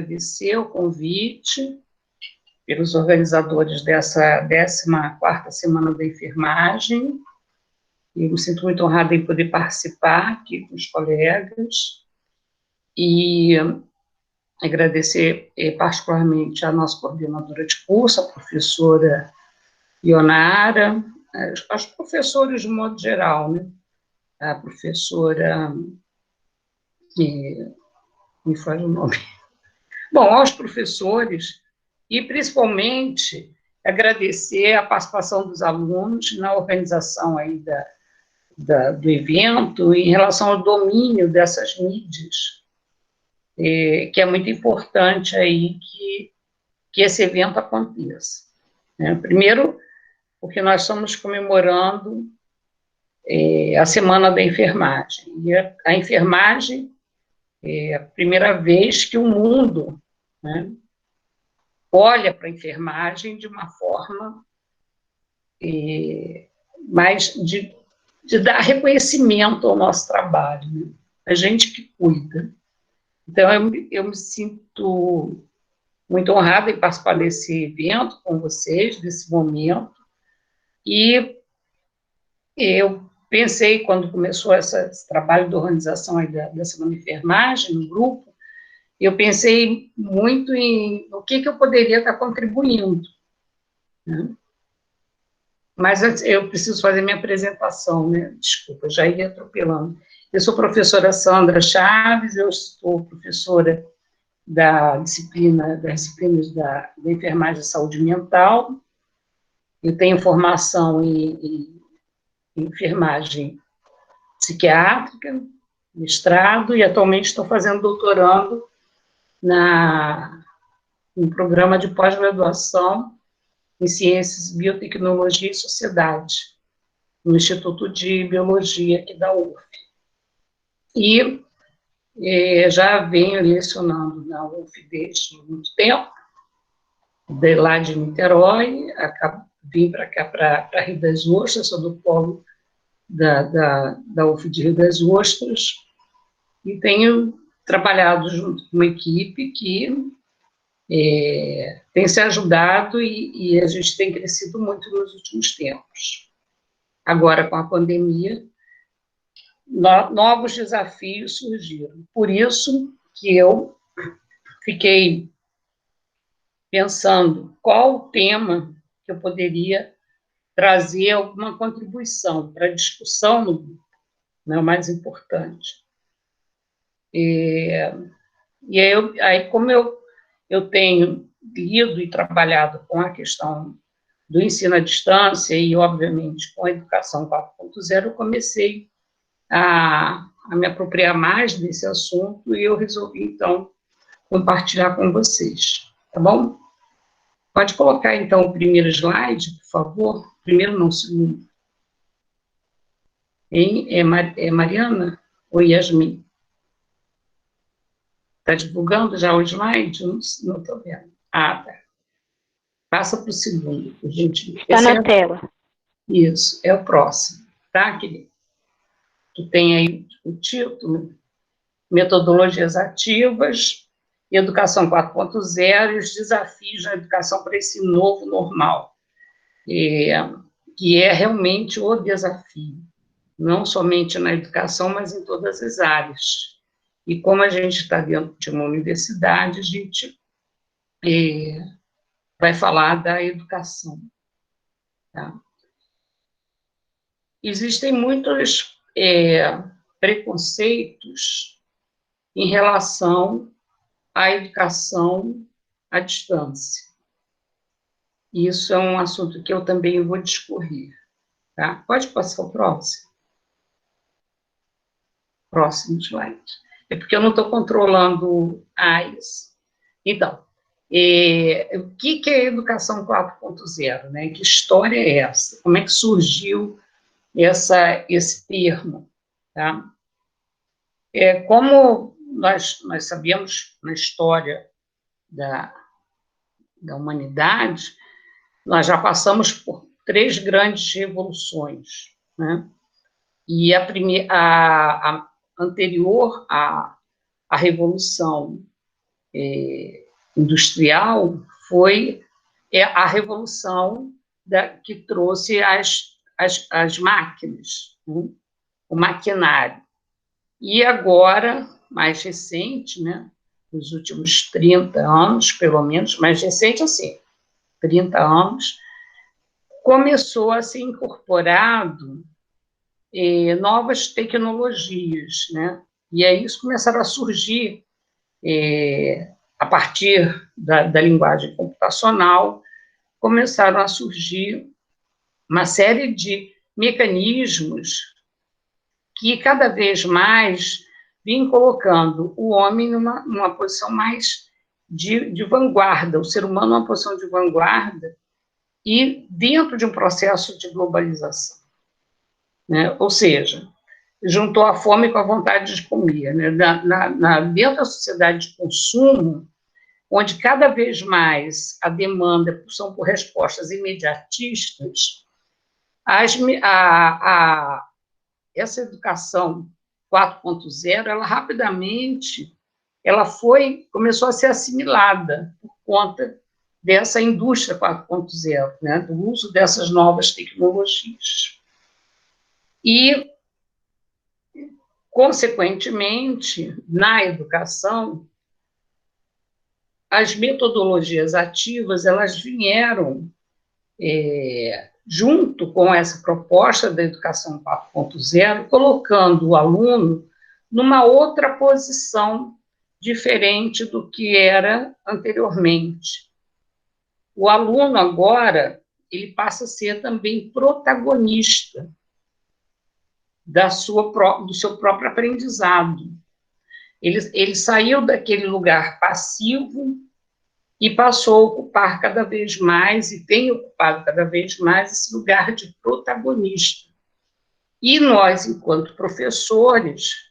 Agradecer o convite pelos organizadores dessa 14ª Semana da Enfermagem. Eu me sinto muito honrada em poder participar aqui com os colegas e agradecer particularmente a nossa coordenadora de curso, a professora Ionara, aos professores de modo geral, né? A professora, me faz o nome. Bom, aos professores, e principalmente agradecer a participação dos alunos na organização aí do evento, em relação ao domínio dessas mídias, que é muito importante aí que esse evento aconteça. Primeiro, porque nós estamos comemorando a Semana da Enfermagem, e a enfermagem é a primeira vez que o mundo, né, olha para a enfermagem de uma forma mais de dar reconhecimento ao nosso trabalho, né? A gente que cuida. Então, eu me sinto muito honrada em participar desse evento com vocês, desse momento, e eu pensei, quando começou esse trabalho de organização aí da Semana de Enfermagem, no grupo, eu pensei muito em o que eu poderia estar contribuindo, né? Mas eu preciso fazer minha apresentação, né? Desculpa, já ia atropelando. Eu sou professora Sandra Chaves, eu sou professora das disciplinas da enfermagem e saúde mental. Eu tenho formação em enfermagem psiquiátrica, mestrado, e atualmente estou fazendo doutorando no programa de pós-graduação em Ciências, Biotecnologia e Sociedade, no Instituto de Biologia aqui da UF. E já venho lecionando na UF desde muito tempo, de lá de Niterói, vim para cá, para Rio das Ostras, sou do polo da UF de Rio das Ostras, e tenho trabalhado junto com uma equipe que tem se ajudado e a gente tem crescido muito nos últimos tempos. Agora, com a pandemia, novos desafios surgiram. Por isso que eu fiquei pensando qual o tema que eu poderia trazer alguma contribuição para a discussão no grupo, né, o mais importante. E aí, como eu tenho lido e trabalhado com a questão do ensino à distância e, obviamente, com a educação 4.0, eu comecei a me apropriar mais desse assunto e eu resolvi, então, compartilhar com vocês, tá bom? Pode colocar, então, o primeiro slide, por favor? Primeiro, não, segundo. É Mariana ou Yasmin? Está divulgando já o slide? Não estou vendo. Ah, tá. Passa para o segundo, por gentileza. Está na tela. Isso, é o próximo, tá, querido? Que tem aí o título, Metodologias Ativas, Educação 4.0 e os desafios na educação para esse novo normal, que é realmente o desafio, não somente na educação, mas em todas as áreas. E como a gente está dentro de uma universidade, a gente vai falar da educação, tá? Existem muitos preconceitos em relação à educação à distância. Isso é um assunto que eu também vou discorrer, tá? Pode passar o próximo? Próximo slide. É porque eu não estou controlando isso. Então, o que é a educação 4.0, né? Que história é essa? Como é que surgiu esse termo, tá? Como nós sabemos na história da humanidade, nós já passamos por 3 grandes revoluções, né? E a anterior à Revolução industrial foi a revolução que trouxe as máquinas, né? O maquinário. E agora, mais recente, né, nos últimos 30 anos, pelo menos, mais recente assim, 30 anos, começou a ser incorporado novas tecnologias, né? E aí isso começaram a surgir a partir da linguagem computacional, começaram a surgir uma série de mecanismos que cada vez mais vinham colocando o homem numa posição mais de vanguarda, o ser humano numa posição de vanguarda e dentro de um processo de globalização, né? Ou seja, juntou a fome com a vontade de comer, né? Dentro da sociedade de consumo, onde cada vez mais a demanda são por respostas imediatistas, essa educação 4.0, ela rapidamente começou a ser assimilada por conta dessa indústria 4.0, né, do uso dessas novas tecnologias. E, consequentemente, na educação, as metodologias ativas, elas vieram junto com essa proposta da educação 4.0, colocando o aluno numa outra posição diferente do que era anteriormente. O aluno agora, ele passa a ser também protagonista do seu próprio aprendizado. Ele saiu daquele lugar passivo e passou a ocupar cada vez mais, e tem ocupado cada vez mais, esse lugar de protagonista. E nós, enquanto professores,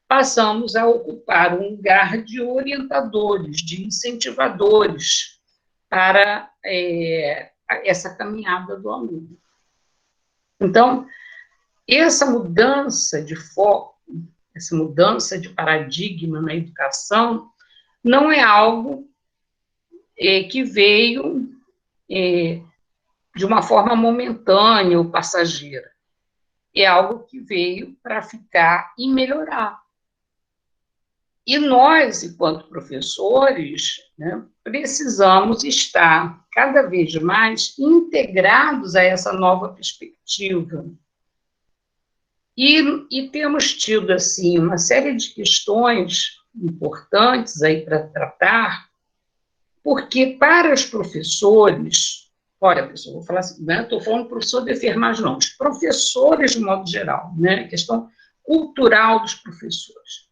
passamos a ocupar um lugar de orientadores, de incentivadores para essa caminhada do aluno. Então, essa mudança de foco, essa mudança de paradigma na educação, não é algo que veio de uma forma momentânea ou passageira. É algo que veio para ficar e melhorar. E nós, enquanto professores, né, precisamos estar cada vez mais integrados a essa nova perspectiva. E temos tido, assim, uma série de questões importantes aí para tratar, porque para os professores, olha, pessoal, vou falar assim, não estou falando professor de enfermagem, não, os professores de modo geral, né, questão cultural dos professores.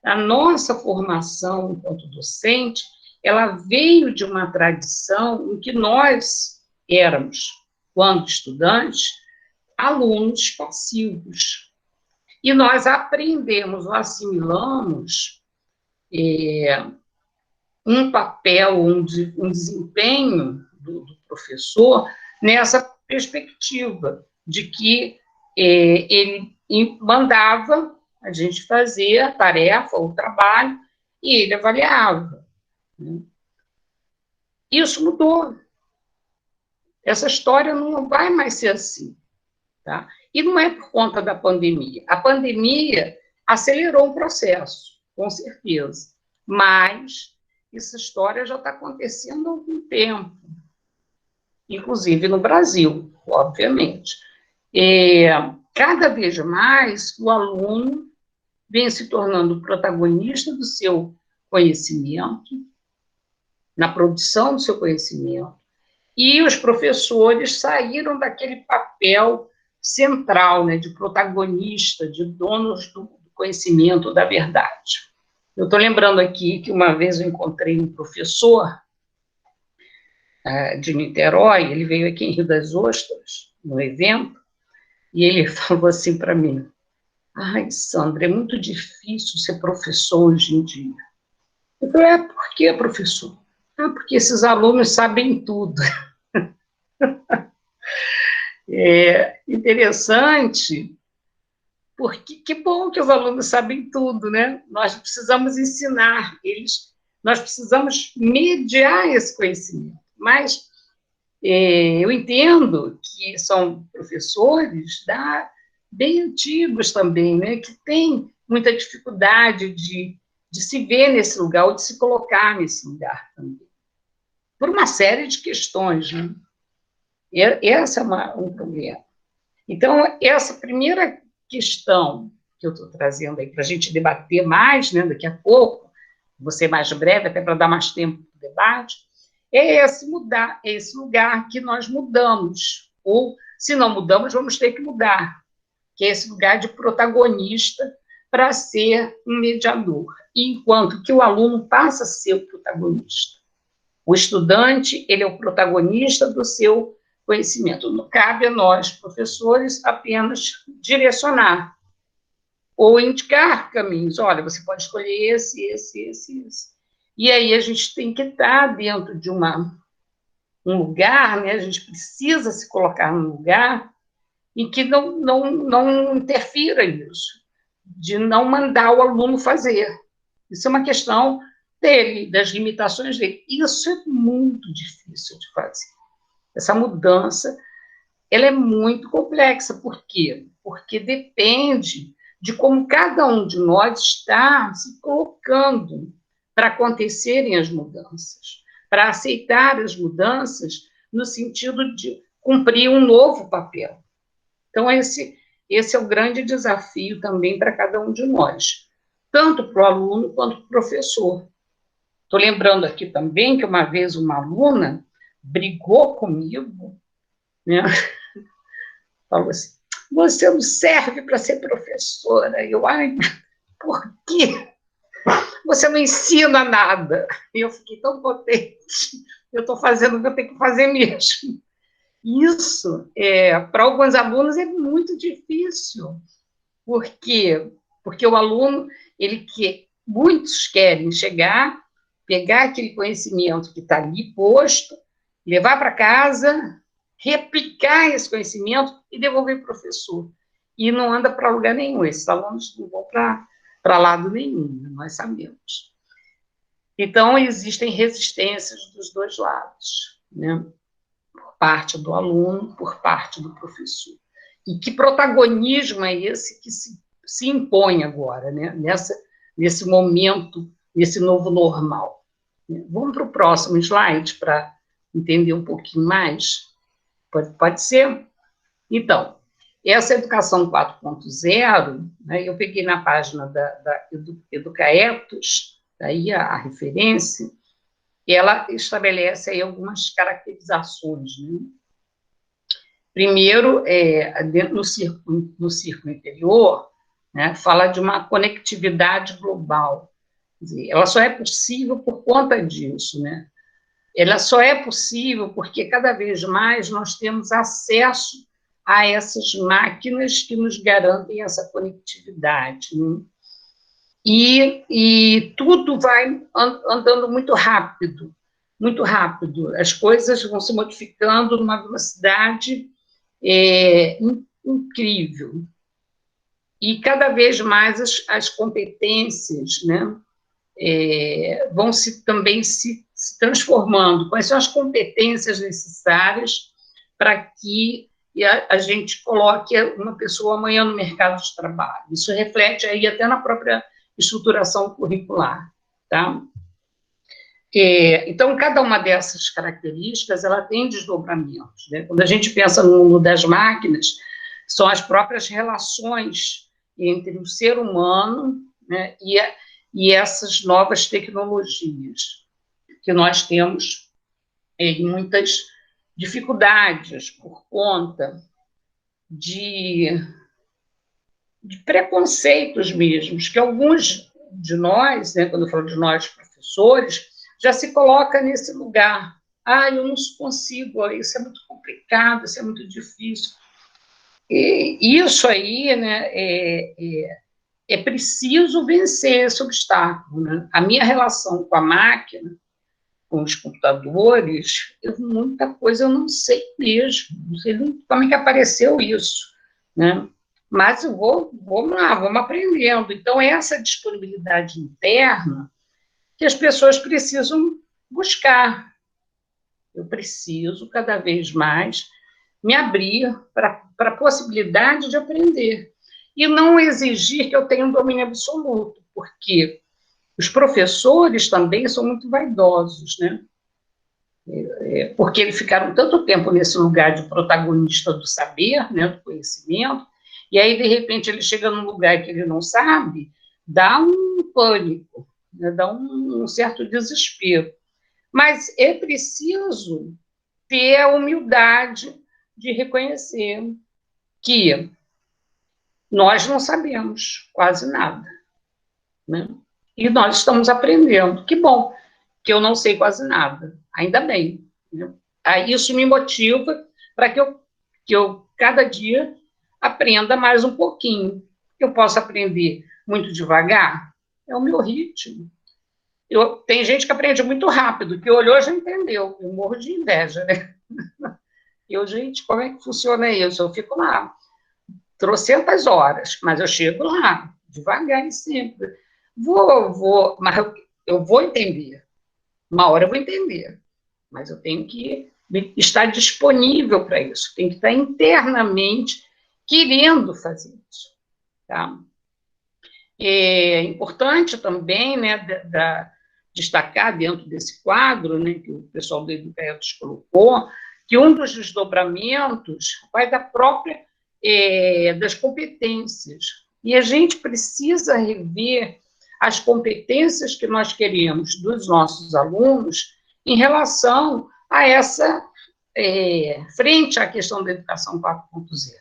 A nossa formação enquanto docente, ela veio de uma tradição em que nós éramos, quando estudantes, alunos passivos. E nós aprendemos, assimilamos um papel, um desempenho do professor nessa perspectiva de que ele mandava a gente fazer a tarefa, o trabalho, e ele avaliava. Isso mudou. Essa história não vai mais ser assim. Tá? E não é por conta da pandemia. A pandemia acelerou o processo, com certeza. Mas essa história já está acontecendo há algum tempo, inclusive no Brasil, obviamente. Cada vez mais o aluno vem se tornando protagonista do seu conhecimento, na produção do seu conhecimento, e os professores saíram daquele papel central, né, de protagonista, de donos do conhecimento, da verdade. Eu estou lembrando aqui que uma vez eu encontrei um professor de Niterói, ele veio aqui em Rio das Ostras, no evento, e ele falou assim para mim: ai, Sandra, é muito difícil ser professor hoje em dia. Eu falei: por que, professor? Porque esses alunos sabem tudo. É interessante, porque que bom que os alunos sabem tudo, né? Nós precisamos ensinar eles nós precisamos mediar esse conhecimento. Mas eu entendo que são professores bem antigos também, né, que têm muita dificuldade de se ver nesse lugar, ou de se colocar nesse lugar também, por uma série de questões, né? Esse é um problema. Então, essa primeira questão que eu estou trazendo aí para a gente debater mais, né, daqui a pouco, vou ser mais breve, até para dar mais tempo para o debate, é esse lugar que nós mudamos, ou, se não mudamos, vamos ter que mudar, que é esse lugar de protagonista para ser um mediador, enquanto que o aluno passa a ser o protagonista. O estudante, ele é o protagonista do seu conhecimento. Não cabe a nós, professores, apenas direcionar ou indicar caminhos. Olha, você pode escolher esse. E aí a gente tem que estar dentro de um lugar, né? A gente precisa se colocar num lugar em que não interfira nisso, de não mandar o aluno fazer. Isso é uma questão dele, das limitações dele. Isso é muito difícil de fazer. Essa mudança, ela é muito complexa. Por quê? Porque depende de como cada um de nós está se colocando para acontecerem as mudanças, para aceitar as mudanças no sentido de cumprir um novo papel. Então, esse é o grande desafio também para cada um de nós, tanto para o aluno quanto para o professor. Estou lembrando aqui também que uma vez uma aluna brigou comigo, né? Falou assim, você não serve para ser professora. Eu, por quê? Você não ensina nada. E eu fiquei tão contente. Eu estou fazendo o que eu tenho que fazer mesmo. Isso, para alguns alunos, é muito difícil. Por quê? Porque o aluno, muitos querem chegar, pegar aquele conhecimento que está ali posto, levar para casa, replicar esse conhecimento e devolver para o professor. E não anda para lugar nenhum. Esses alunos não vão para lado nenhum, nós sabemos. Então, existem resistências dos dois lados, né? Por parte do aluno, por parte do professor. E que protagonismo é esse que se impõe agora, né? Nesse momento, nesse novo normal? Vamos para o próximo slide para entender um pouquinho mais? Pode ser? Então, essa educação 4.0, né, eu peguei na página da Educaetos, daí a referência, e ela estabelece aí algumas caracterizações, né? Primeiro, no círculo interior, né, fala de uma conectividade global. Quer dizer, ela só é possível por conta disso, né? Ela só é possível porque cada vez mais nós temos acesso a essas máquinas que nos garantem essa conectividade, né? E tudo vai andando muito rápido, muito rápido. As coisas vão se modificando numa velocidade incrível. E cada vez mais as competências, né, vão também se transformando. Quais são as competências necessárias para que a gente coloque uma pessoa amanhã no mercado de trabalho? Isso reflete aí até na própria estruturação curricular, tá? Então, cada uma dessas características, ela tem desdobramentos, né? Quando a gente pensa no mundo das máquinas, são as próprias relações entre o ser humano, né, e essas novas tecnologias, que nós temos muitas dificuldades por conta de preconceitos mesmos, que alguns de nós, né, quando eu falo de nós, professores, já se coloca nesse lugar. Eu não consigo, isso é muito complicado, isso é muito difícil. E isso aí, né, é preciso vencer esse obstáculo, né? A minha relação com a máquina, com os computadores, muita coisa eu não sei mesmo, não sei como é que apareceu isso, né? Mas vamos lá, vamos aprendendo. Então, essa disponibilidade interna, que as pessoas precisam buscar. Eu preciso, cada vez mais, me abrir para a possibilidade de aprender. E não exigir que eu tenha um domínio absoluto, porque os professores também são muito vaidosos, né? Porque eles ficaram tanto tempo nesse lugar de protagonista do saber, né, do conhecimento, e aí, de repente, ele chega num lugar que ele não sabe, dá um pânico, né, dá um certo desespero. Mas é preciso ter a humildade de reconhecer que nós não sabemos quase nada, né? E nós estamos aprendendo. Que bom que eu não sei quase nada, ainda bem, né? Aí isso me motiva para que eu, cada dia, aprenda mais um pouquinho. Eu posso aprender muito devagar, é o meu ritmo. Tem gente que aprende muito rápido, que olhou já entendeu. Eu morro de inveja, né? Gente, como é que funciona isso? Eu fico lá, trocentas horas, mas eu chego lá, devagar e sempre. Mas eu vou entender. Uma hora eu vou entender, mas eu tenho que estar disponível para isso, tenho que estar internamente querendo fazer isso. Tá? É importante também, né, destacar dentro desse quadro, né, que o pessoal do Educaetos colocou, que um dos desdobramentos vai das competências. E a gente precisa rever as competências que nós queremos dos nossos alunos em relação a frente à questão da educação 4.0.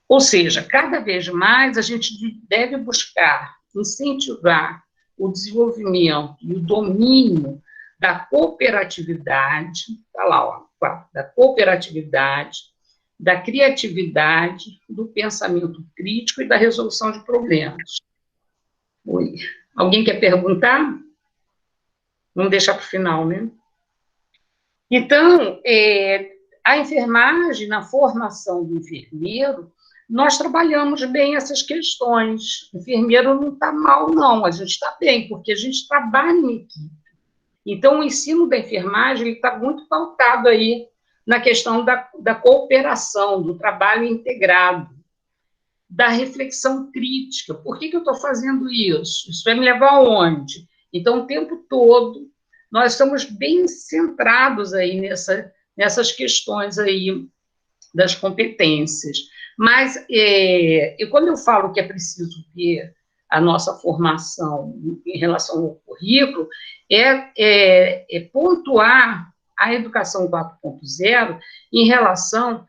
Ou seja, cada vez mais a gente deve buscar incentivar o desenvolvimento e o domínio da cooperatividade, tá lá, ó, da cooperatividade, da criatividade, do pensamento crítico e da resolução de problemas. Oi. Alguém quer perguntar? Vamos deixar para o final, né? Então, a enfermagem, na formação do enfermeiro, nós trabalhamos bem essas questões. O enfermeiro não está mal, não, a gente está bem, porque a gente trabalha em equipe. Então, o ensino da enfermagem está muito pautado aí na questão da cooperação, do trabalho integrado, da reflexão crítica. Por que eu estou fazendo isso? Isso vai me levar aonde? Então, o tempo todo, nós estamos bem centrados aí nessas questões aí das competências. Mas, quando eu falo que é preciso ver a nossa formação em relação ao currículo, é pontuar a educação 4.0 em relação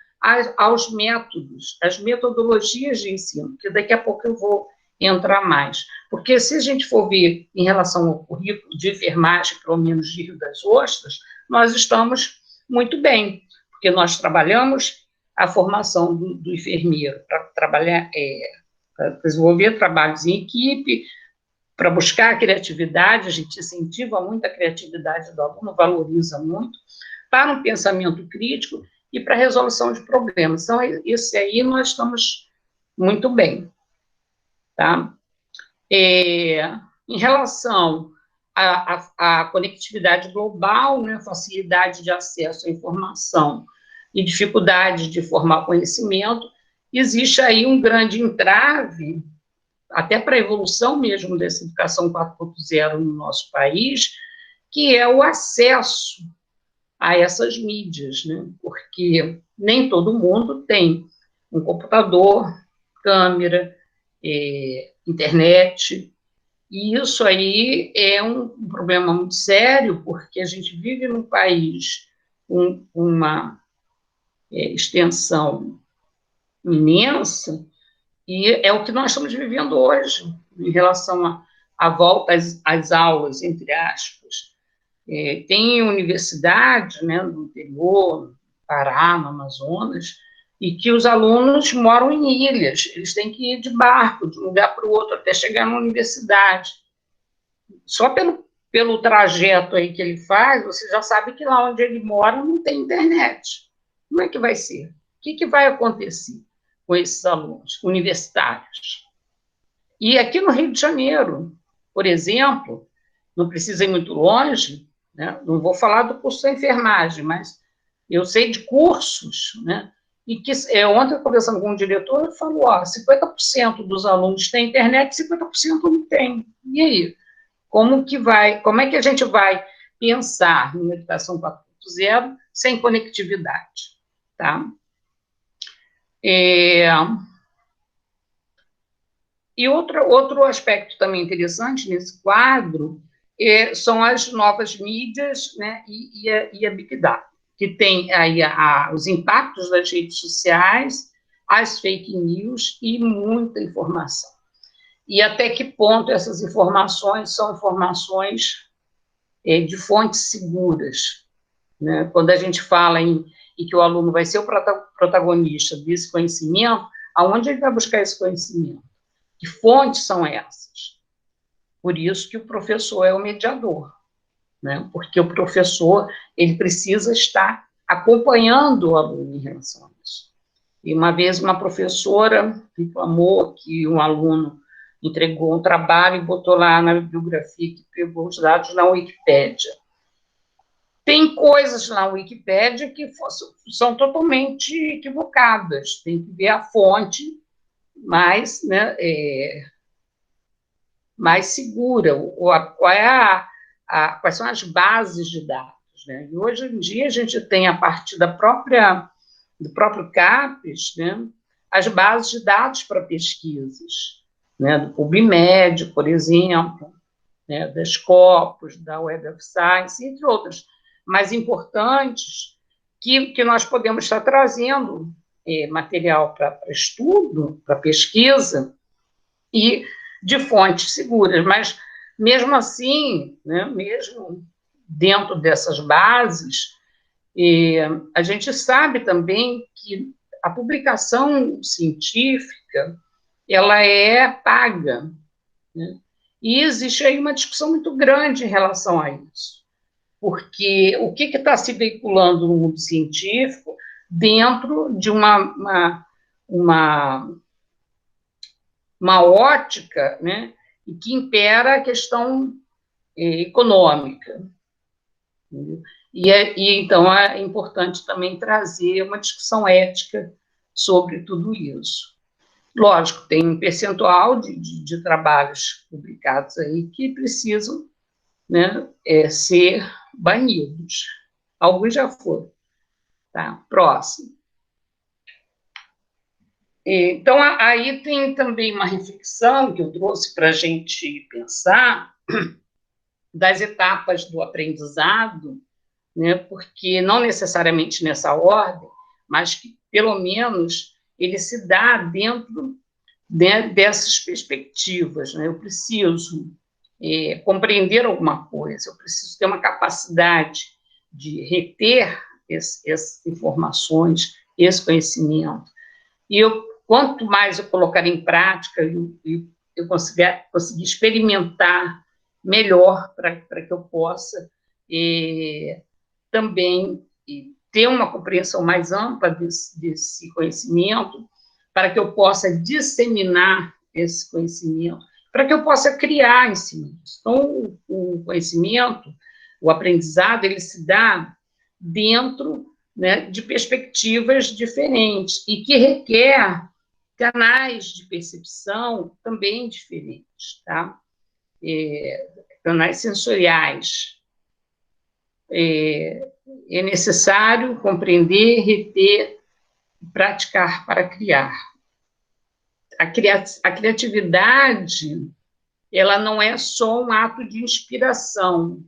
aos métodos, às metodologias de ensino, que daqui a pouco eu vou entrar mais. Porque se a gente for ver em relação ao currículo de enfermagem, pelo menos de Rio das Ostras, nós estamos muito bem, porque nós trabalhamos a formação do enfermeiro para trabalhar, para desenvolver trabalhos em equipe, para buscar a criatividade, a gente incentiva muito a criatividade do aluno, valoriza muito, para um pensamento crítico e para a resolução de problemas. Então, isso aí nós estamos muito bem. Tá? Em relação à conectividade global, né, facilidade de acesso à informação e dificuldade de formar conhecimento, existe aí um grande entrave, até para a evolução mesmo dessa educação 4.0 no nosso país, que é o acesso a essas mídias, né? Porque nem todo mundo tem um computador, câmera, internet, e isso aí é um problema muito sério, porque a gente vive num país com uma extensão imensa, e é o que nós estamos vivendo hoje, em relação à volta às aulas, entre aspas. Tem universidade, né, no interior, no Pará, no Amazonas, e que os alunos moram em ilhas, eles têm que ir de barco, de um lugar para o outro, até chegar na universidade. Só pelo trajeto aí que ele faz, você já sabe que lá onde ele mora não tem internet. Como é que vai ser? O que vai acontecer com esses alunos universitários? E aqui no Rio de Janeiro, por exemplo, não precisa ir muito longe, né? Não vou falar do curso da enfermagem, mas eu sei de cursos, né? E que ontem, conversando com um diretor, ele falou, 50% dos alunos têm internet, 50% não tem. E aí? Como é que a gente vai pensar em educação 4.0 sem conectividade, tá? E outro aspecto também interessante nesse quadro são as novas mídias, né, e a Big Data, que tem aí os impactos das redes sociais, as fake news e muita informação. E até que ponto essas informações são informações de fontes seguras, né? Quando a gente fala em que o aluno vai ser o protagonista desse conhecimento, aonde ele vai buscar esse conhecimento? Que fontes são essas? Por isso que o professor é o mediador, né? Porque o professor ele precisa estar acompanhando o aluno em relação a isso. E uma vez uma professora reclamou que um aluno entregou um trabalho e botou lá na bibliografia que pegou os dados na Wikipédia. Tem coisas na Wikipédia que são totalmente equivocadas, tem que ver a fonte mais, né, mais segura, quais são as bases de dados, né? E hoje em dia a gente tem, a partir do próprio CAPES, né, as bases de dados para pesquisas, né, do PubMed, por exemplo, né, da Scopus, da Web of Science, entre outras, mais importantes, que nós podemos estar trazendo material para estudo, para pesquisa, e de fontes seguras, mas, mesmo assim, né, mesmo dentro dessas bases, a gente sabe também que a publicação científica, ela é paga, né? E existe aí uma discussão muito grande em relação a isso, porque o que está se veiculando no mundo científico dentro de uma ótica, né, e que impera a questão econômica. Então, é importante também trazer uma discussão ética sobre tudo isso. Lógico, tem um percentual de trabalhos publicados aí que precisam, né, ser banidos. Alguns já foram. Tá? Próximo. Então, aí tem também uma reflexão que eu trouxe para a gente pensar das etapas do aprendizado, né, porque não necessariamente nessa ordem, mas que, pelo menos, ele se dá dentro, né, dessas perspectivas. Né? Eu preciso compreender alguma coisa, eu preciso ter uma capacidade de reter essas informações, esse conhecimento. E quanto mais eu colocar em prática, eu conseguir experimentar melhor para que eu possa também ter uma compreensão mais ampla desse conhecimento, para que eu possa disseminar esse conhecimento, para que eu possa criar em cima disso. Então, o conhecimento, o aprendizado, ele se dá dentro, né, de perspectivas diferentes e que requer canais de percepção também diferentes, tá? Canais sensoriais. É necessário compreender, reter e praticar para criar. A criatividade, ela não é só um ato de inspiração,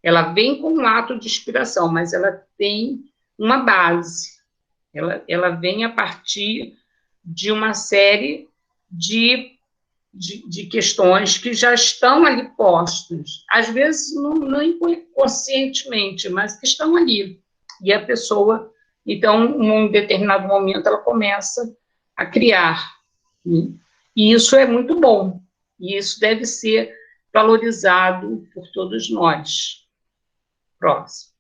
ela vem com um ato de inspiração, mas ela tem uma base, ela vem a partir de uma série de questões que já estão ali postas, às vezes não inconscientemente, mas que estão ali, e a pessoa, então, em um determinado momento, ela começa a criar, né? E isso é muito bom, e isso deve ser valorizado por todos nós. Próximo.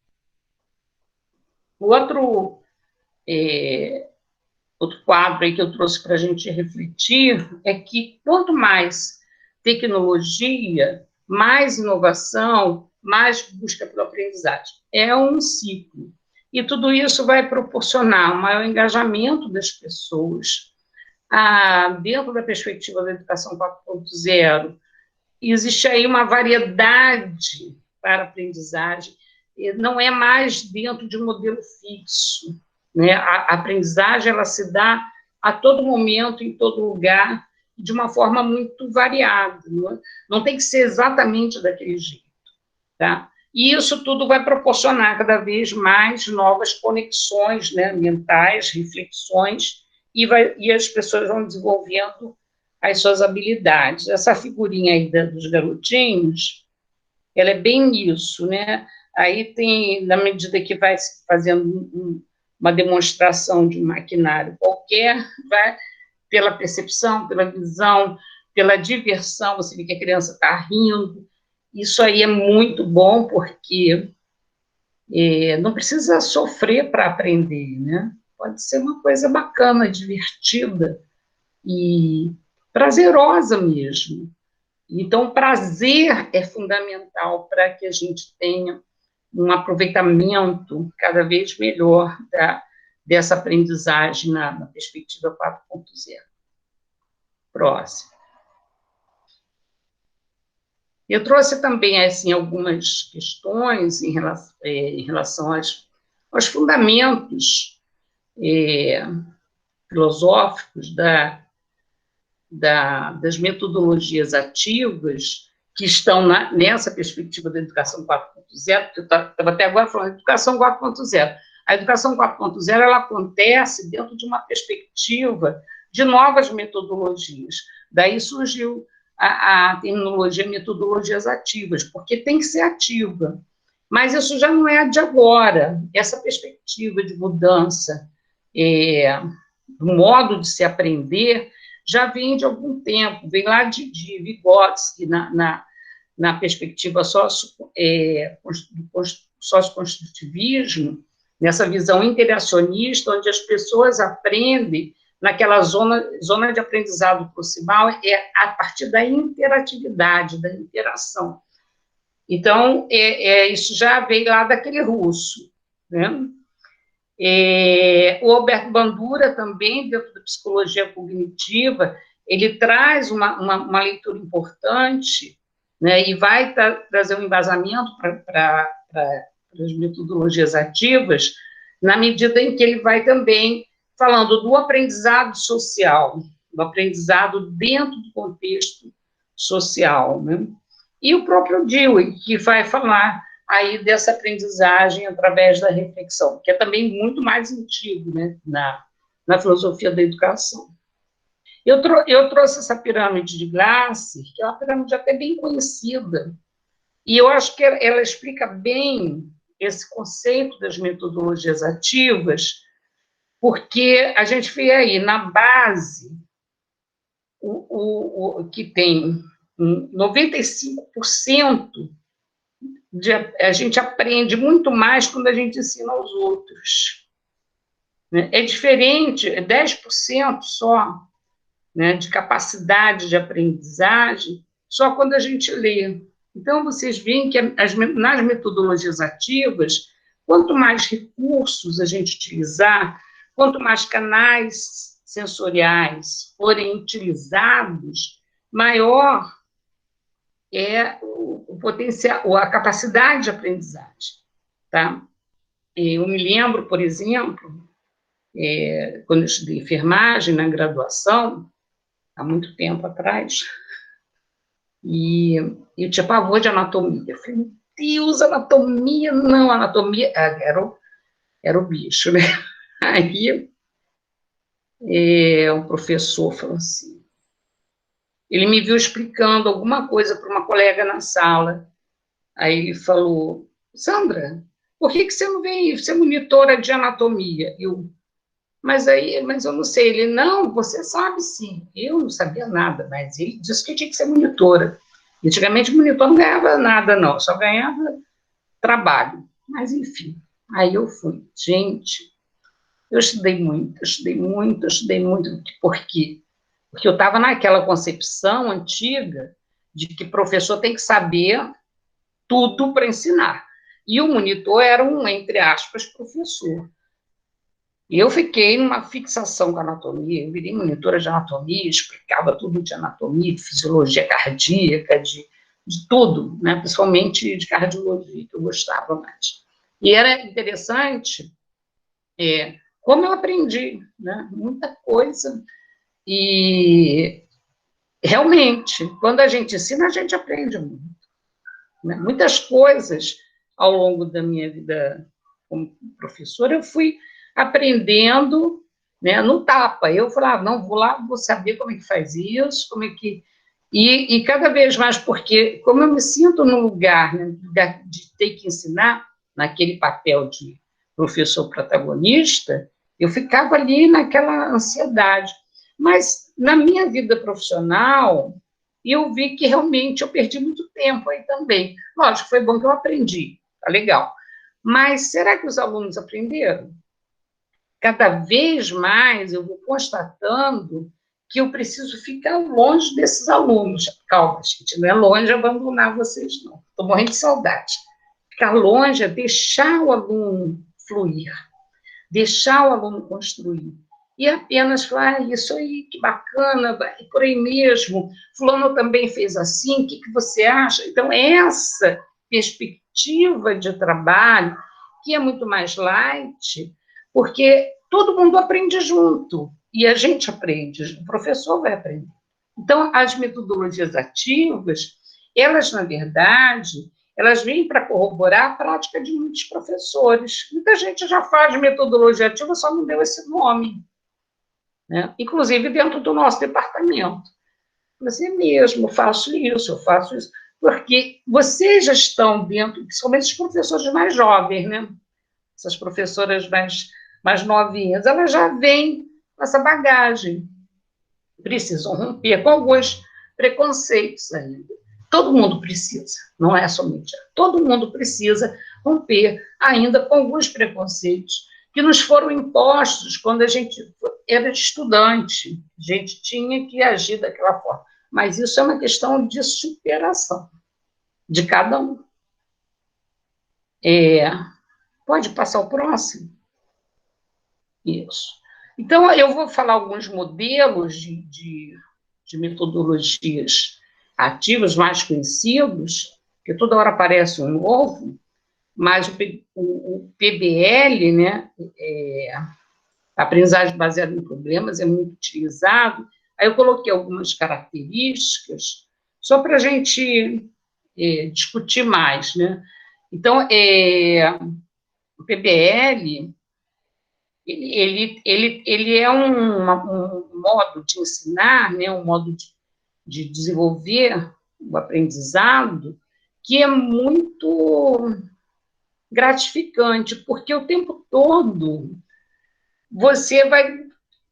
O outro quadro aí que eu trouxe para a gente refletir é que quanto mais tecnologia, mais inovação, mais busca pela aprendizagem. É um ciclo. E tudo isso vai proporcionar um maior engajamento das pessoas. Dentro da perspectiva da educação 4.0, existe aí uma variedade para a aprendizagem, não é mais dentro de um modelo fixo, né? A aprendizagem, ela se dá a todo momento, em todo lugar, de uma forma muito variada, não tem que ser exatamente daquele jeito, tá? E isso tudo vai proporcionar cada vez mais novas conexões, né, mentais, reflexões, e as pessoas vão desenvolvendo as suas habilidades. Essa figurinha aí dos garotinhos, ela é bem isso, né? Aí tem, na medida que vai fazendo uma demonstração de um maquinário qualquer, vai pela percepção, pela visão, pela diversão, você vê que a criança está rindo. Isso aí é muito bom, porque não precisa sofrer para aprender, né? Pode ser uma coisa bacana, divertida e prazerosa mesmo. Então, o prazer é fundamental para que a gente tenha um aproveitamento cada vez melhor dessa aprendizagem na perspectiva 4.0. Próximo. Eu trouxe também assim, algumas questões em relação aos fundamentos filosóficos das metodologias ativas que estão nessa perspectiva da educação 4.0, porque eu estava até agora falando de educação 4.0. A educação 4.0 ela acontece dentro de uma perspectiva de novas metodologias. Daí surgiu a terminologia metodologias ativas, porque tem que ser ativa. Mas isso já não é de agora. Essa perspectiva de mudança do modo de se aprender já vem de algum tempo, vem lá de Vygotsky, na perspectiva socioconstrutivismo, nessa visão interacionista, onde as pessoas aprendem naquela zona de aprendizado proximal, a partir da interatividade, da interação. Então, isso já veio lá daquele russo, né? O Alberto Bandura também, dentro da psicologia cognitiva, ele traz uma leitura importante, né, e vai trazer um embasamento para as metodologias ativas, na medida em que ele vai também falando do aprendizado social, do aprendizado dentro do contexto social, né? E o próprio Dewey, que vai falar aí dessa aprendizagem através da reflexão, que é também muito mais antigo, né, na filosofia da educação. Eu trouxe essa pirâmide de Glasser, que é uma pirâmide até bem conhecida, e eu acho que ela explica bem esse conceito das metodologias ativas, porque a gente vê aí, na base, que tem 95%, a gente aprende muito mais quando a gente ensina aos outros. É diferente, 10% só, né, de capacidade de aprendizagem, só quando a gente lê. Então, vocês veem que nas metodologias ativas, quanto mais recursos a gente utilizar, quanto mais canais sensoriais forem utilizados, maior é o potencial, a capacidade de aprendizagem, tá? Eu me lembro, por exemplo, quando eu estudei enfermagem na graduação, há muito tempo atrás, e eu tinha pavor de anatomia. Eu falei, meu Deus, anatomia, não, anatomia era o bicho, né? Aí o professor falou assim, ele me viu explicando alguma coisa para uma colega na sala, aí ele falou, Sandra, por que você não vem ser monitora de anatomia? Mas eu não sei. Ele, não, você sabe sim. Eu não sabia nada, mas ele disse que tinha que ser monitora. Antigamente, o monitor não ganhava nada, não, só ganhava trabalho. Mas, enfim, aí eu fui. Gente, eu estudei muito, Por quê? Porque eu estava naquela concepção antiga de que professor tem que saber tudo para ensinar. E o monitor era um, entre aspas, professor. E eu fiquei numa fixação com a anatomia, eu virei monitora de anatomia, explicava tudo de anatomia, de fisiologia cardíaca, de tudo, né? Principalmente de cardiologia, que eu gostava mais. E era interessante como eu aprendi, né? Muita coisa. E realmente, quando a gente ensina, a gente aprende muito, né? Muitas coisas ao longo da minha vida como professora, eu fui aprendendo, né, no tapa. Eu falava, não, vou lá, vou saber como é que faz isso, como é que... E cada vez mais, porque como eu me sinto no lugar, né, de ter que ensinar, naquele papel de professor protagonista, eu ficava ali naquela ansiedade. Mas na minha vida profissional, eu vi que realmente eu perdi muito tempo aí também. Lógico, foi bom que eu aprendi, tá legal. Mas será que os alunos aprenderam? Cada vez mais eu vou constatando que eu preciso ficar longe desses alunos. Calma, gente, não é longe abandonar vocês, não. Estou morrendo de saudade. Ficar longe é deixar o aluno fluir, deixar o aluno construir. E apenas falar, isso aí, que bacana, vai por aí mesmo, fulano também fez assim, o que você acha? Então, essa perspectiva de trabalho, que é muito mais light, porque todo mundo aprende junto, e a gente aprende, o professor vai aprender. Então, as metodologias ativas, elas, na verdade, elas vêm para corroborar a prática de muitos professores. Muita gente já faz metodologia ativa, só não deu esse nome, né? Inclusive dentro do nosso departamento. Mas é mesmo, eu faço isso, porque vocês já estão dentro, principalmente os professores mais jovens, né? Essas professoras mais novinhas, elas já vêm com essa bagagem. Precisam romper com alguns preconceitos ainda. Todo mundo precisa, não é somente todo mundo precisa romper ainda com alguns preconceitos que nos foram impostos quando a gente era estudante, a gente tinha que agir daquela forma. Mas isso é uma questão de superação de cada um. Pode passar o próximo? Isso. Então, eu vou falar alguns modelos de metodologias ativas mais conhecidos, que toda hora aparece um novo, mas o PBL, né, aprendizagem baseada em problemas, é muito utilizado. Aí eu coloquei algumas características, só para a gente discutir mais, né? Então, o PBL, ele é um modo de ensinar, né, um modo de desenvolver o aprendizado que é muito gratificante, porque o tempo todo você vai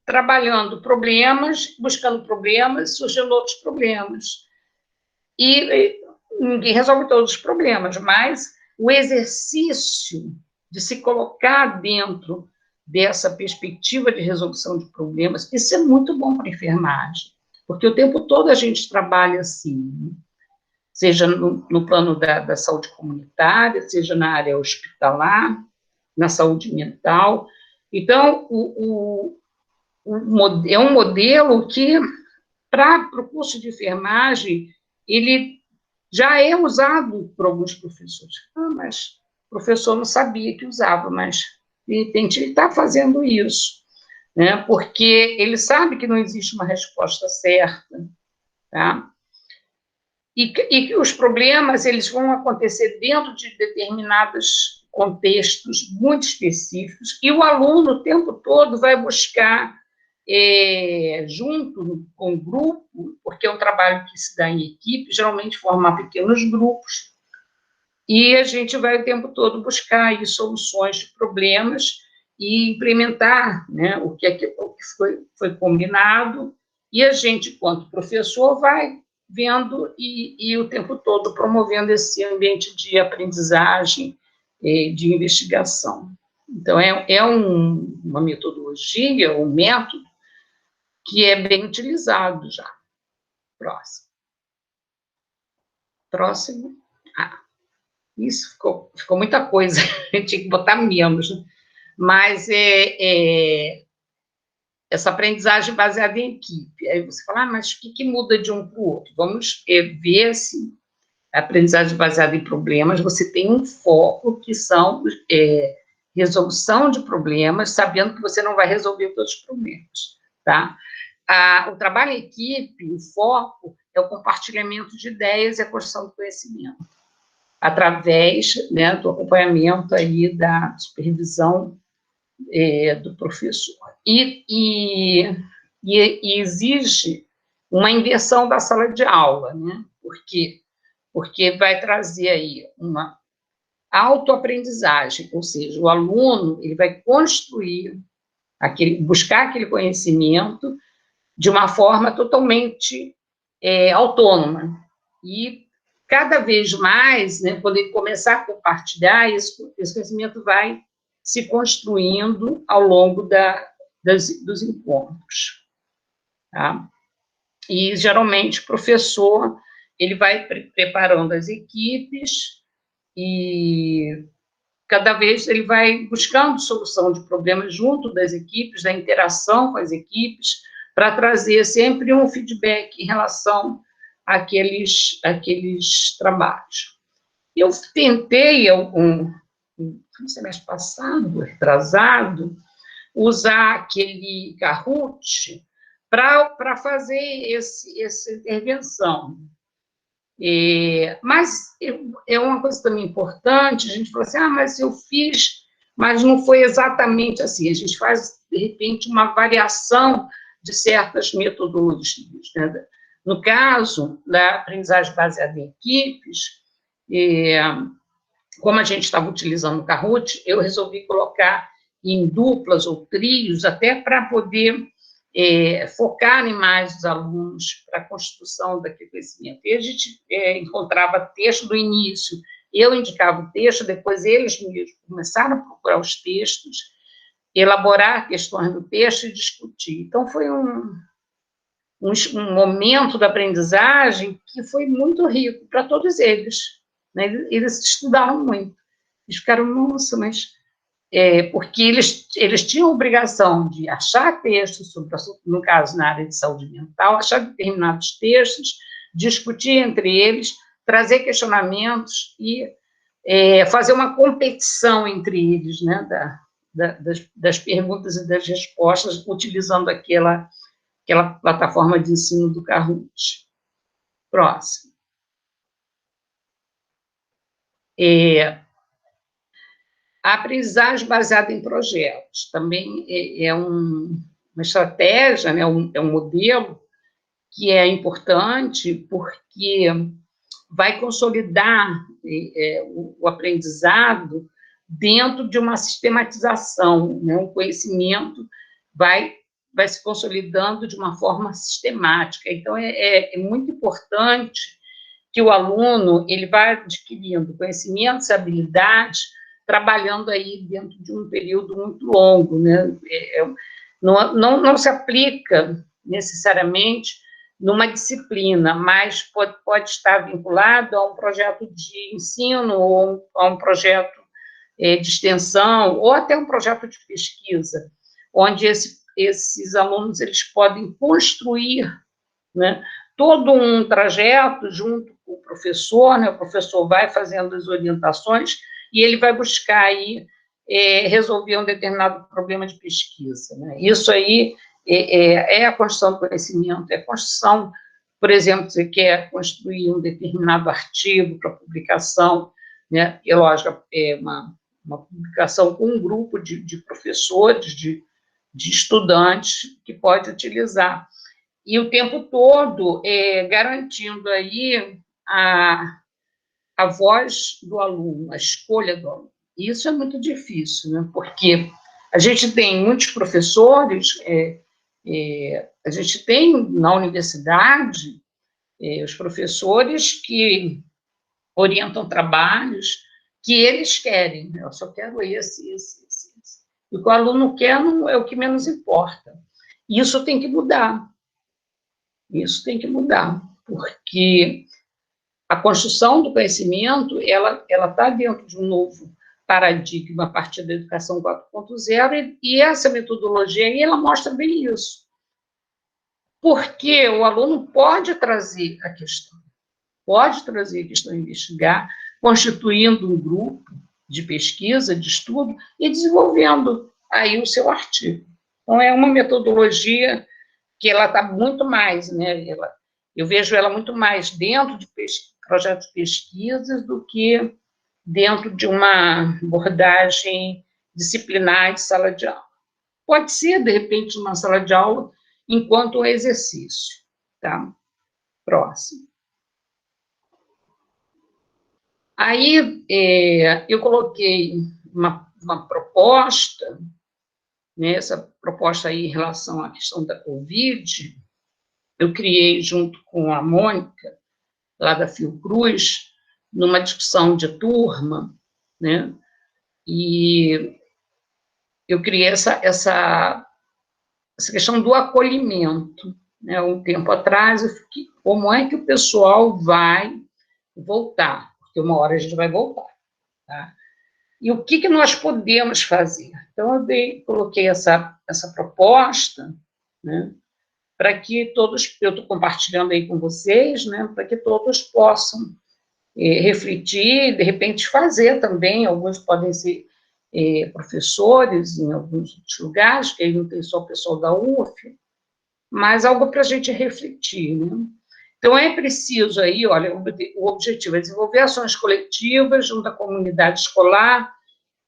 trabalhando problemas, buscando problemas, surgindo outros problemas. E ninguém resolve todos os problemas, mas o exercício de se colocar dentro dessa perspectiva de resolução de problemas, isso é muito bom para a enfermagem, porque o tempo todo a gente trabalha assim, seja no plano da saúde comunitária, seja na área hospitalar, na saúde mental. Então, é um modelo que, para o curso de enfermagem, ele já é usado por alguns professores. Mas o professor não sabia que usava, mas, de repente, ele está fazendo isso, né? Porque ele sabe que não existe uma resposta certa, tá? E que os problemas eles vão acontecer dentro de determinados contextos muito específicos, e o aluno o tempo todo vai buscar, junto com o grupo, porque é um trabalho que se dá em equipe, geralmente formar pequenos grupos, e a gente vai o tempo todo buscar aí soluções de problemas e implementar, né, o que foi combinado, e a gente, enquanto professor, vai vendo e o tempo todo promovendo esse ambiente de aprendizagem, de investigação. Então, uma metodologia, um método, que é bem utilizado já. Próximo. Próximo. Ah, isso ficou muita coisa, a gente tinha que botar menos, né? Mas essa aprendizagem baseada em equipe. Aí você fala, mas o que muda de um para o outro? Vamos ver se a aprendizagem baseada em problemas, você tem um foco que são resolução de problemas, sabendo que você não vai resolver todos os problemas, tá? O trabalho em equipe, o foco, é o compartilhamento de ideias e a construção do conhecimento, através, né, do acompanhamento aí da supervisão do professor. E exige uma inversão da sala de aula, né? Porque vai trazer aí uma autoaprendizagem, ou seja, o aluno ele vai construir, buscar aquele conhecimento de uma forma totalmente autônoma. E cada vez mais, né, quando ele começar a compartilhar, esse conhecimento vai se construindo ao longo dos encontros. Tá? E, geralmente, o professor ele vai preparando as equipes e cada vez ele vai buscando solução de problemas junto das equipes, da interação com as equipes, para trazer sempre um feedback em relação àqueles trabalhos. Eu tentei, no semestre passado, retrasado, usar aquele Kahoot para fazer essa intervenção. Mas é uma coisa também importante, a gente falou assim, mas eu fiz, mas não foi exatamente assim, a gente faz, de repente, uma variação de certas metodologias, né? No caso da aprendizagem baseada em equipes, como a gente estava utilizando o Kahoot, eu resolvi colocar em duplas ou trios, até para poder focar em mais os alunos para a construção daquele conhecimento. E a gente encontrava texto do início, eu indicava o texto, depois eles começaram a procurar os textos, elaborar questões do texto e discutir. Então, foi um momento da aprendizagem que foi muito rico para todos eles, né? Eles estudaram muito, eles ficaram, nossa, mas... porque eles tinham a obrigação de achar textos, sobre, no caso, na área de saúde mental, achar determinados textos, discutir entre eles, trazer questionamentos e fazer uma competição entre eles, né, das perguntas e das respostas, utilizando aquela plataforma de ensino do Kahoot. Próximo. A aprendizagem baseada em projetos também é uma estratégia, né, é um modelo que é importante porque vai consolidar o aprendizado dentro de uma sistematização, né, o conhecimento vai se consolidando de uma forma sistemática. Então, é muito importante que o aluno ele vá adquirindo conhecimentos e habilidades trabalhando aí dentro de um período muito longo, né? Não se aplica necessariamente numa disciplina, mas pode estar vinculado a um projeto de ensino, ou a um projeto de extensão, ou até um projeto de pesquisa, onde esses alunos eles podem construir, né, todo um trajeto junto com o professor, né? O professor vai fazendo as orientações e ele vai buscar aí resolver um determinado problema de pesquisa, né? Isso aí é a construção do conhecimento, é a construção, por exemplo, você quer construir um determinado artigo para publicação, né? E, lógico, é uma publicação com um grupo de professores, de estudantes que pode utilizar. E o tempo todo garantindo aí a voz do aluno, a escolha do aluno. E isso é muito difícil, né? Porque a gente tem muitos professores, a gente tem na universidade os professores que orientam trabalhos que eles querem, eu só quero esse. E o que o aluno quer não é o que menos importa. Isso tem que mudar. Isso tem que mudar, porque a construção do conhecimento, ela está dentro de um novo paradigma a partir da educação 4.0, e essa metodologia aí, ela mostra bem isso. Porque o aluno pode trazer a questão, investigar, constituindo um grupo de pesquisa, de estudo, e desenvolvendo aí o seu artigo. Então, é uma metodologia que ela está muito mais, né? Eu vejo ela muito mais dentro de projetos de pesquisas do que dentro de uma abordagem disciplinar de sala de aula. Pode ser, de repente, uma sala de aula enquanto um exercício. Tá? Próximo. Aí, eu coloquei uma proposta, né, essa proposta aí em relação à questão da Covid, eu criei junto com a Mônica, lá da Fiocruz, numa discussão de turma, né, e eu criei essa questão do acolhimento, né, um tempo atrás, eu fiquei, como é que o pessoal vai voltar? Porque uma hora a gente vai voltar, tá? E o que nós podemos fazer? Então, eu coloquei essa proposta, né, para que todos, eu estou compartilhando aí com vocês, né, para que todos possam refletir, de repente fazer também, alguns podem ser professores em alguns outros lugares, que aí não tem só o pessoal da UF, mas algo para a gente refletir, né? Então, é preciso aí, olha, o objetivo é desenvolver ações coletivas junto à comunidade escolar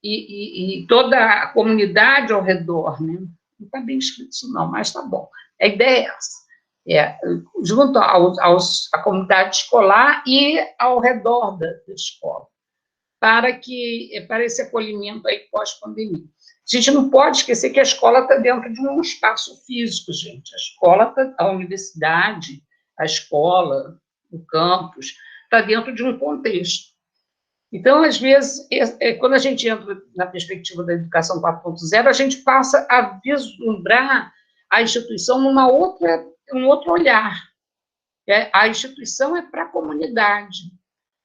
e toda a comunidade ao redor, né? Não está bem escrito isso não, mas está bom. A ideia é essa, junto à comunidade escolar e ao redor da escola, para esse acolhimento aí pós-pandemia. A gente não pode esquecer que a escola está dentro de um espaço físico, gente. A universidade, a escola, o campus, está dentro de um contexto. Então, às vezes, quando a gente entra na perspectiva da educação 4.0, a gente passa a vislumbrar a instituição um outro olhar. A instituição é para a comunidade.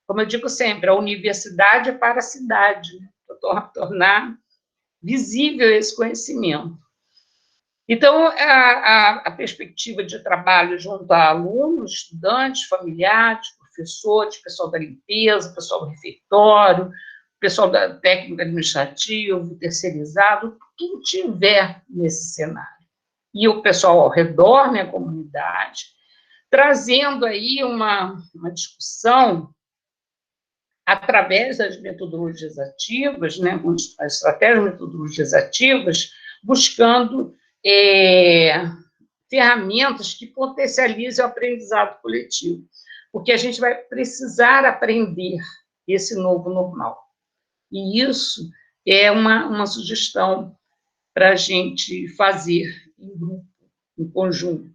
Como eu digo sempre, a universidade é para a cidade, né? Para tornar visível esse conhecimento. Então, a perspectiva de trabalho junto a alunos, estudantes, familiares, professores, pessoal da limpeza, pessoal do refeitório, pessoal da técnica administrativa, terceirizado, quem tiver nesse cenário. E o pessoal ao redor, né, a comunidade, trazendo aí uma discussão através das metodologias ativas, né, as estratégias metodologias ativas, buscando ferramentas que potencializem o aprendizado coletivo, porque a gente vai precisar aprender esse novo normal. E isso é uma sugestão para a gente fazer em grupo, em conjunto,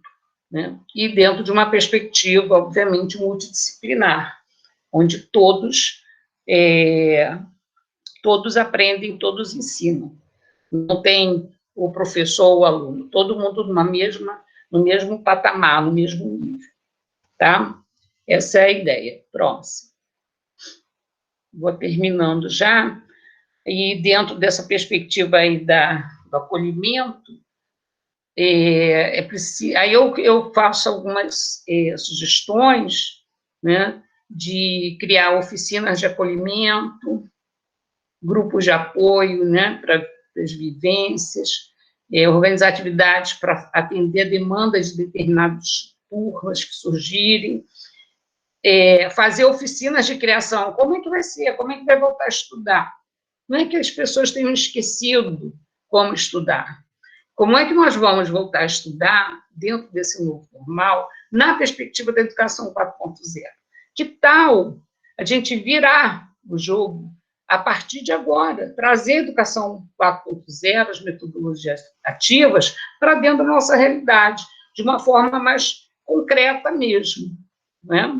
né? E dentro de uma perspectiva, obviamente, multidisciplinar, onde todos aprendem, todos ensinam. Não tem o professor ou o aluno, todo mundo no mesmo patamar, no mesmo nível, tá? Essa é a ideia. Próximo. Vou terminando já, e dentro dessa perspectiva aí do acolhimento, aí eu faço algumas sugestões, né, de criar oficinas de acolhimento, grupos de apoio, né, para as vivências, organizar atividades para atender demandas de determinadas turmas que surgirem, fazer oficinas de criação. Como é que vai ser? Como é que vai voltar a estudar? Não é que as pessoas tenham esquecido como estudar. Como é que nós vamos voltar a estudar dentro desse novo normal, na perspectiva da educação 4.0? Que tal a gente virar o jogo a partir de agora, trazer a educação 4.0, as metodologias ativas, para dentro da nossa realidade, de uma forma mais concreta mesmo, né?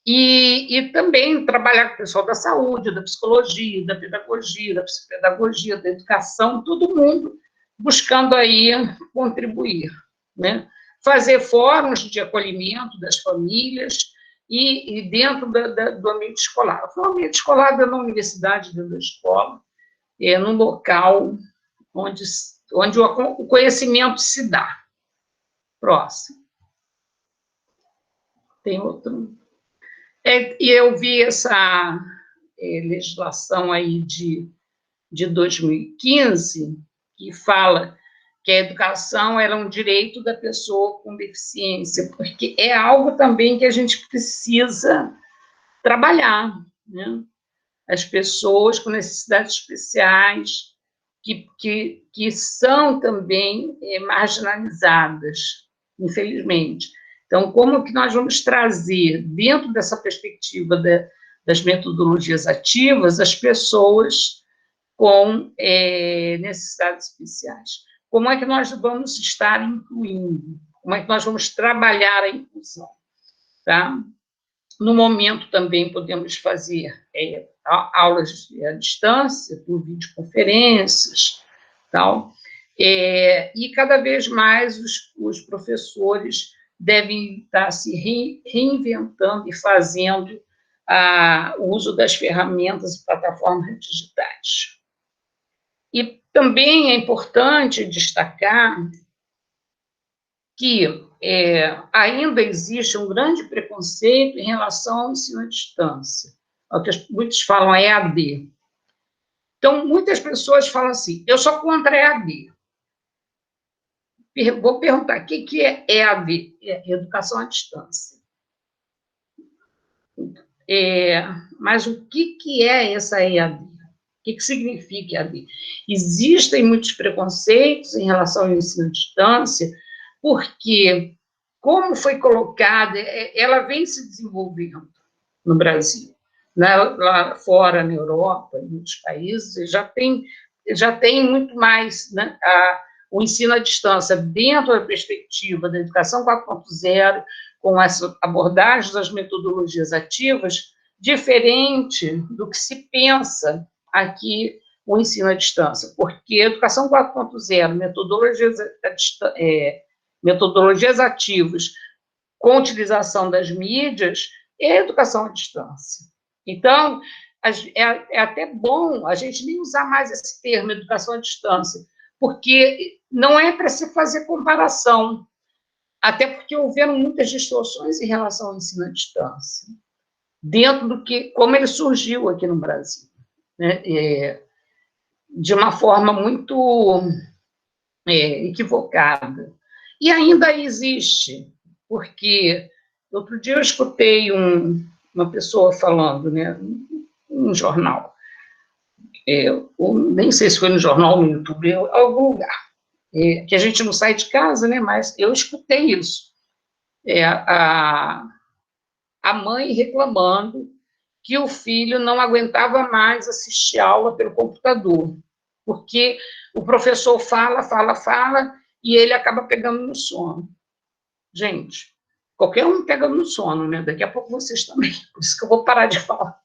E também trabalhar com o pessoal da saúde, da psicologia, da pedagogia, da psicopedagogia, da educação, todo mundo buscando aí contribuir, né? Fazer fóruns de acolhimento das famílias, e dentro do ambiente escolar. O ambiente escolar dentro da universidade, dentro da escola, num local onde o conhecimento se dá. Próximo. Tem outro. E eu vi essa legislação aí de 2015, que fala que a educação era um direito da pessoa com deficiência, porque é algo também que a gente precisa trabalhar, né? As pessoas com necessidades especiais, que são também marginalizadas, infelizmente. Então, como que nós vamos trazer, dentro dessa perspectiva das metodologias ativas, as pessoas com necessidades especiais? Como é que nós vamos estar incluindo? Como é que nós vamos trabalhar a inclusão? Tá? No momento, também podemos fazer aulas à distância, por videoconferências, tal. E cada vez mais os professores devem estar se reinventando e fazendo o uso das ferramentas e plataformas digitais. E também é importante destacar que ainda existe um grande preconceito em relação ao ensino à distância, o que muitos falam EAD. Então, muitas pessoas falam assim, eu sou contra EAD. Vou perguntar, o que é EAD? É educação à distância. Mas o que é essa EAD? O que significa EAD? Existem muitos preconceitos em relação ao ensino à distância, porque, como foi colocada, ela vem se desenvolvendo no Brasil. Lá fora, na Europa, em outros países, já tem muito mais, né, o ensino à distância dentro da perspectiva da educação 4.0, com essa abordagem das metodologias ativas, diferente do que se pensa aqui o ensino à distância, porque a educação 4.0, metodologias ativas com utilização das mídias, é educação à distância. Então, é até bom a gente nem usar mais esse termo, educação à distância, porque não é para se fazer comparação, até porque houveram muitas distorções em relação ao ensino à distância, dentro do como ele surgiu aqui no Brasil, né? De uma forma muito equivocada. E ainda existe, porque outro dia eu escutei uma pessoa falando, né, num jornal, nem sei se foi no jornal, no YouTube, em algum lugar, que a gente não sai de casa, né, mas eu escutei isso. A mãe reclamando que o filho não aguentava mais assistir aula pelo computador, porque o professor fala, e ele acaba pegando no sono. Gente, qualquer um pega no sono, né? Daqui a pouco vocês também, por isso que eu vou parar de falar.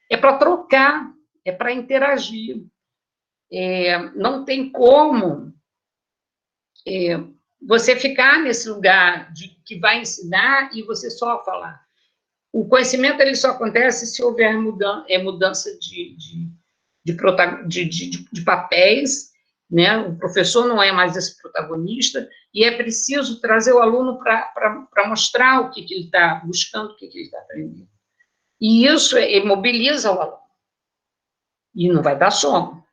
É para trocar, é para interagir. Não tem como você ficar nesse lugar que vai ensinar e você só falar. O conhecimento ele só acontece se houver mudança de papéis, né? O professor não é mais esse protagonista, e é preciso trazer o aluno para mostrar o que ele está buscando, o que ele está aprendendo. E isso mobiliza o aluno. E não vai dar sono.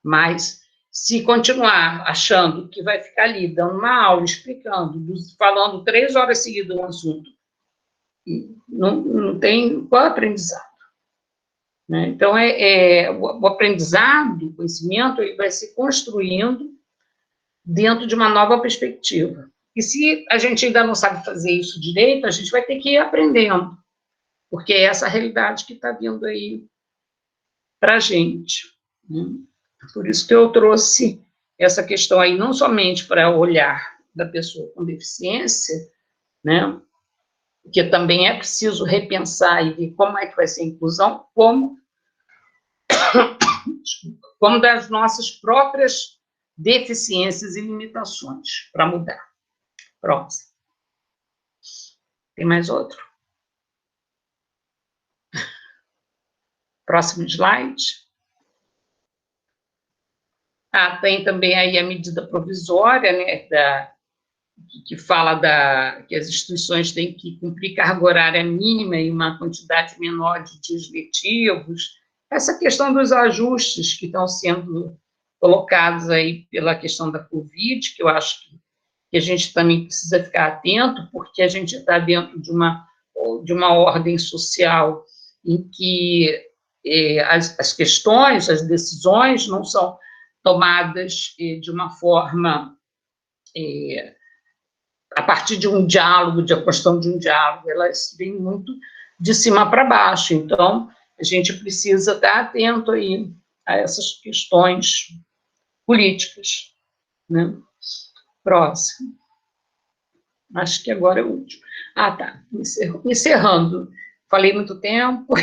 Mas, se continuar achando que vai ficar ali, dando uma aula, explicando, falando 3 horas seguidas um assunto, não tem qual aprendizado. Né? Então, o aprendizado, o conhecimento, ele vai se construindo dentro de uma nova perspectiva. E se a gente ainda não sabe fazer isso direito, a gente vai ter que ir aprendendo, porque é essa realidade que está vindo aí para a gente. Né? Por isso que eu trouxe essa questão aí, não somente para o olhar da pessoa com deficiência, né? Que também é preciso repensar e ver como é que vai ser a inclusão, como das nossas próprias deficiências e limitações, para mudar. Próximo. Tem mais outro? Próximo slide. Tem também aí a medida provisória, né, que fala que as instituições têm que cumprir carga horária mínima e uma quantidade menor de dias letivos. Essa questão dos ajustes que estão sendo colocados aí pela questão da Covid, que eu acho que a gente também precisa ficar atento, porque a gente está dentro de uma ordem social em que as questões, as decisões não são tomadas de uma forma a partir de um diálogo, de a questão de um diálogo, elas vêm muito de cima para baixo. Então, a gente precisa estar atento aí a essas questões políticas, né? Próximo. Acho que agora é o último. Tá. Encerrando. Falei muito tempo.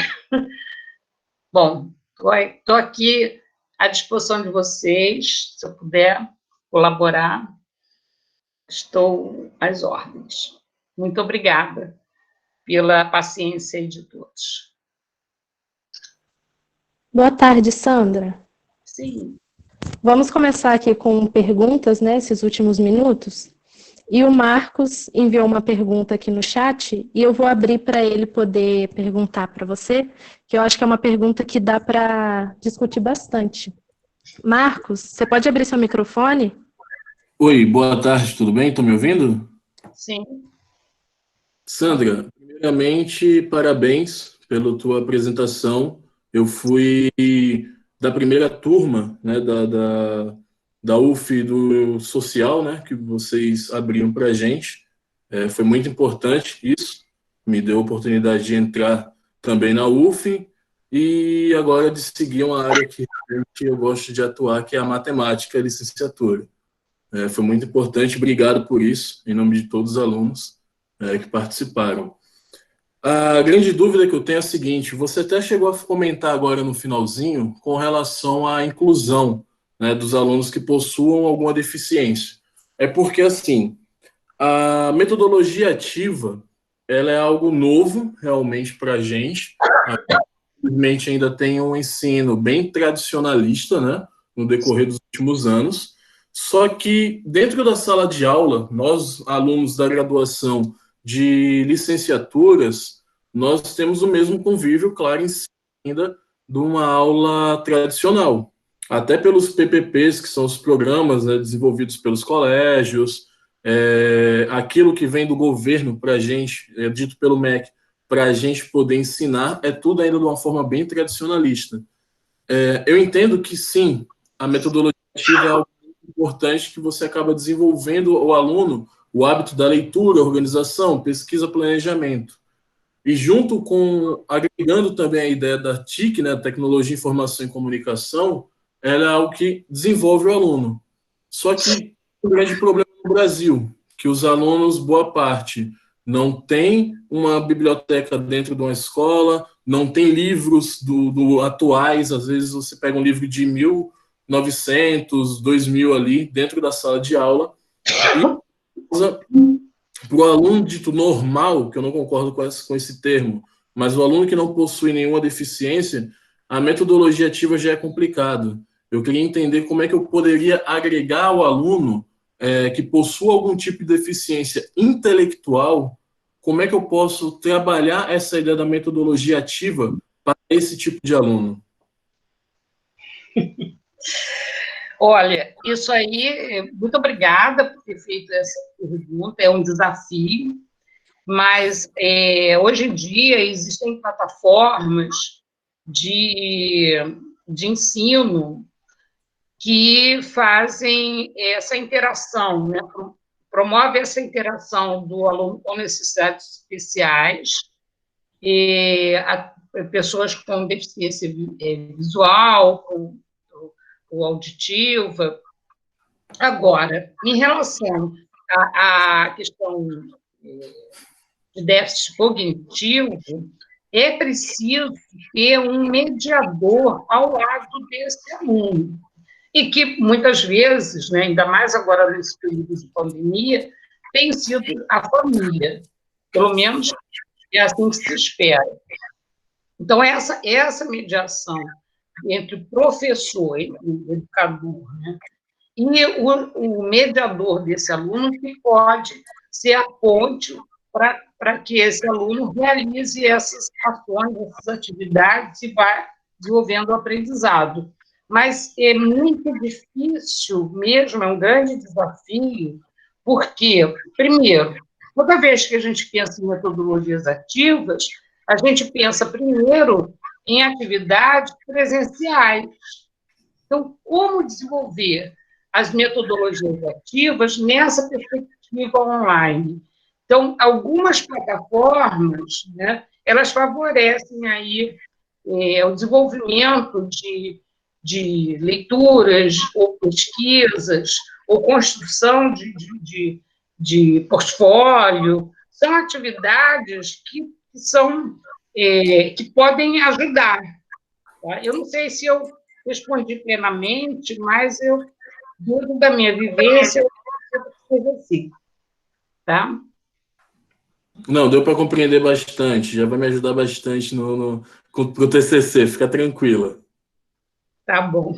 Bom, estou aqui à disposição de vocês, se eu puder colaborar, estou às ordens. Muito obrigada pela paciência de todos. Boa tarde, Sandra. Sim. Vamos começar aqui com perguntas, né, esses últimos minutos. E o Marcos enviou uma pergunta aqui no chat e eu vou abrir para ele poder perguntar para você, que eu acho que é uma pergunta que dá para discutir bastante. Marcos, você pode abrir seu microfone? Oi, boa tarde, tudo bem? Estão me ouvindo? Sim. Sandra, primeiramente, parabéns pela tua apresentação. Eu fui da primeira turma, né, da UF do Social, né, que vocês abriram para a gente. Foi muito importante isso, me deu a oportunidade de entrar também na UF e agora de seguir uma área que realmente eu gosto de atuar, que é a matemática, a licenciatura. Foi muito importante, obrigado por isso, em nome de todos os alunos que participaram. A grande dúvida que eu tenho é a seguinte: você até chegou a comentar agora no finalzinho com relação à inclusão, né, dos alunos que possuam alguma deficiência. É porque, assim, a metodologia ativa, ela é algo novo, realmente, para a gente. Infelizmente, ainda tem um ensino bem tradicionalista, né, no decorrer dos últimos anos. Só que, dentro da sala de aula, nós, alunos da graduação de licenciaturas, nós temos o mesmo convívio, claro, em cima ainda de uma aula tradicional. Até pelos PPPs, que são os programas, né, desenvolvidos pelos colégios, aquilo que vem do governo para a gente, dito pelo MEC, para a gente poder ensinar, é tudo ainda de uma forma bem tradicionalista. Eu entendo que, sim, a metodologia ativa é algo importante, que você acaba desenvolvendo o aluno o hábito da leitura, organização, pesquisa, planejamento. E junto com, agregando também a ideia da TIC, né, Tecnologia, Informação e Comunicação, ela é algo que desenvolve o aluno. Só que o grande problema no Brasil, que os alunos, boa parte, não tem uma biblioteca dentro de uma escola, não tem livros atuais, às vezes você pega um livro de 1900, 2000 ali, dentro da sala de aula, e para o aluno dito normal, que eu não concordo com esse termo, mas o aluno que não possui nenhuma deficiência, a metodologia ativa já é complicado. Eu queria entender como é que eu poderia agregar ao aluno que possua algum tipo de deficiência intelectual, como é que eu posso trabalhar essa ideia da metodologia ativa para esse tipo de aluno? Olha, isso aí, muito obrigada por ter feito essa pergunta, é um desafio, mas hoje em dia existem plataformas de ensino que fazem essa interação, né? Promove essa interação do aluno com necessidades especiais, pessoas com deficiência visual, ou auditiva. Agora, em relação à questão de déficit cognitivo, é preciso ter um mediador ao lado desse aluno. E que, muitas vezes, né, ainda mais agora nesse período de pandemia, tem sido a família. Pelo menos é assim que se espera. Então, essa mediação entre o professor e o educador, né, e o mediador desse aluno, que pode ser a ponte para que esse aluno realize essas ações, essas atividades e vá desenvolvendo o aprendizado. Mas é muito difícil mesmo, é um grande desafio, porque, primeiro, toda vez que a gente pensa em metodologias ativas, a gente pensa primeiro em atividades presenciais. Então, como desenvolver as metodologias ativas nessa perspectiva online? Então, algumas plataformas, né, elas favorecem aí o desenvolvimento de leituras ou pesquisas ou construção de portfólio. São atividades que são que podem ajudar. Tá? Eu não sei se eu respondi plenamente, mas eu, dentro da minha vivência, eu fiz assim, tá? Não, deu para compreender bastante, já vai me ajudar bastante pro TCC, fica tranquila. Tá bom.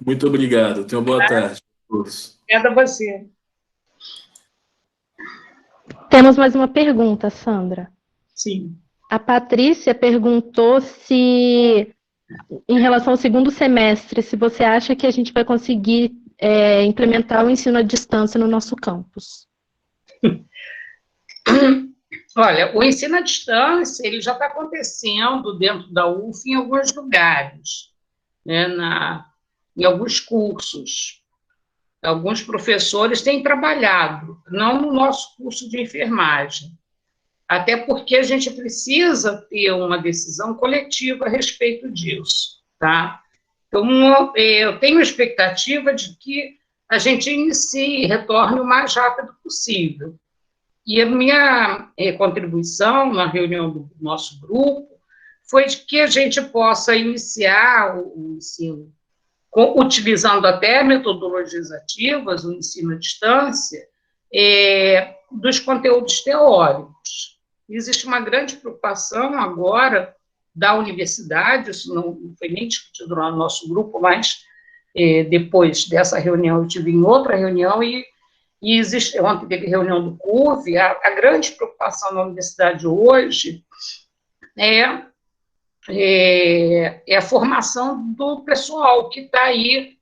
Muito obrigado, tenha uma boa tarde a todos. Obrigada a você. Temos mais uma pergunta, Sandra. Sim. A Patrícia perguntou se, em relação ao segundo semestre, se você acha que a gente vai conseguir implementar o ensino à distância no nosso campus. Olha, o ensino à distância ele já está acontecendo dentro da UF em alguns lugares, né, em alguns cursos. Alguns professores têm trabalhado, não no nosso curso de enfermagem, até porque a gente precisa ter uma decisão coletiva a respeito disso, tá? Então, eu tenho expectativa de que a gente inicie e retorne o mais rápido possível. E a minha contribuição na reunião do nosso grupo foi de que a gente possa iniciar o ensino utilizando até metodologias ativas, o ensino à distância, dos conteúdos teóricos. Existe uma grande preocupação agora da universidade, isso não foi nem discutido no nosso grupo, mas depois dessa reunião eu tive em outra reunião e existe, ontem teve reunião do CUV, a grande preocupação na universidade hoje é a formação do pessoal que está aí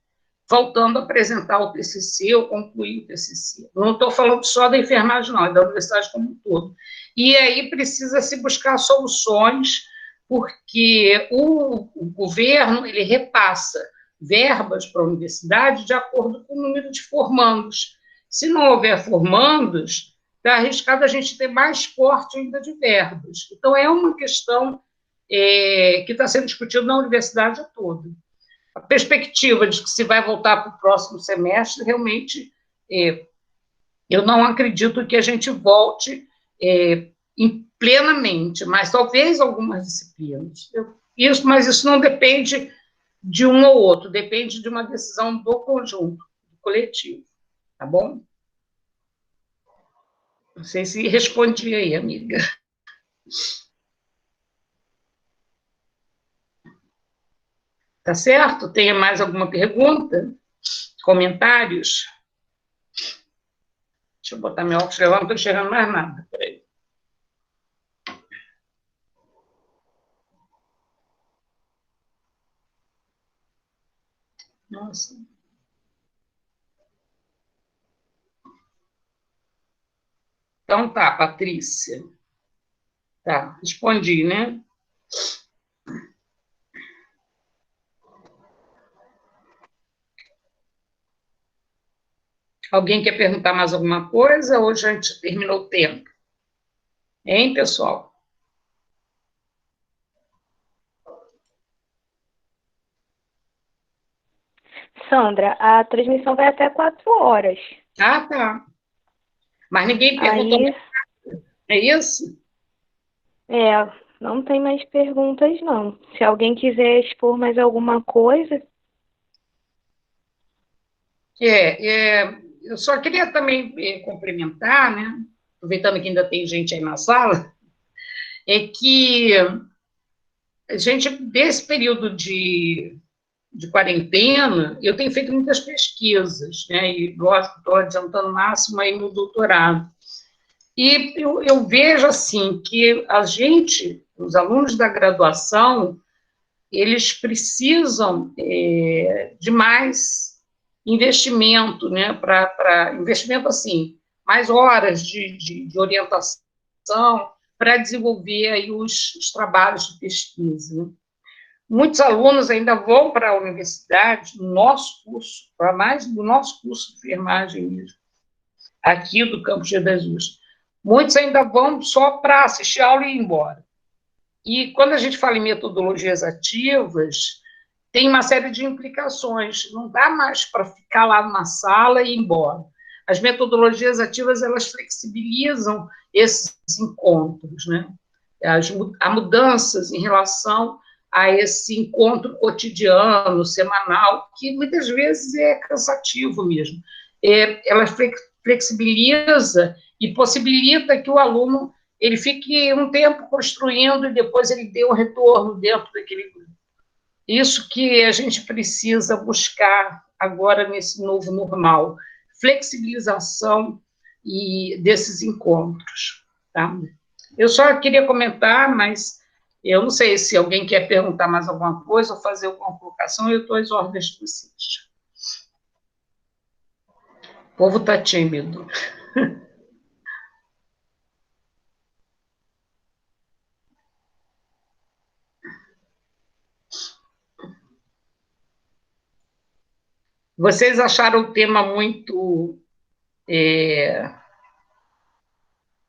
voltando a apresentar o TCC ou concluir o TCC. Não estou falando só da enfermagem, não, é da universidade como um todo. E aí precisa se buscar soluções, porque o governo ele repassa verbas para a universidade de acordo com o número de formandos. Se não houver formandos, está arriscado a gente ter mais corte ainda de verbas. Então, é uma questão que está sendo discutido na universidade toda. A perspectiva de que se vai voltar para o próximo semestre, realmente, eu não acredito que a gente volte plenamente, mas talvez algumas disciplinas. Mas isso não depende de um ou outro, depende de uma decisão do conjunto, do coletivo, tá bom? Não sei se respondi aí, amiga. Tá certo? Tem mais alguma pergunta? Comentários? Deixa eu botar meu óculos, eu não estou enxergando mais nada. Peraí. Nossa. Então tá, Patrícia. Tá, respondi, né? Alguém quer perguntar mais alguma coisa ou já a gente terminou o tempo? Hein, pessoal? Sandra, a transmissão vai até 4 horas. Ah, tá. Mas ninguém perguntou. Aí, é isso? não tem mais perguntas, não. Se alguém quiser expor mais alguma coisa... Eu só queria também complementar, né? Aproveitando que ainda tem gente aí na sala, é que a gente, desse período de quarentena, eu tenho feito muitas pesquisas, né, e, lógico, estou adiantando o máximo aí no doutorado. E eu vejo, assim, que a gente, os alunos da graduação, eles precisam de mais investimento, né, investimento, assim, mais horas de orientação para desenvolver aí os trabalhos de pesquisa, né? Muitos alunos ainda vão para a universidade, no nosso curso, para mais do nosso curso de enfermagem mesmo, aqui do Campos de Jesus. Muitos ainda vão só para assistir aula e ir embora. E quando a gente fala em metodologias ativas, tem uma série de implicações. Não dá mais para ficar lá numa sala e ir embora. As metodologias ativas, elas flexibilizam esses encontros, né? Há mudanças em relação a esse encontro cotidiano, semanal, que muitas vezes é cansativo mesmo. Ela flexibiliza e possibilita que o aluno ele fique um tempo construindo e depois ele dê um retorno dentro daquele grupo. Isso que a gente precisa buscar agora nesse novo normal, flexibilização desses encontros, tá? Eu só queria comentar, mas eu não sei se alguém quer perguntar mais alguma coisa ou fazer alguma colocação, eu estou às ordens de vocês. O povo está tímido. Vocês acharam o tema muito...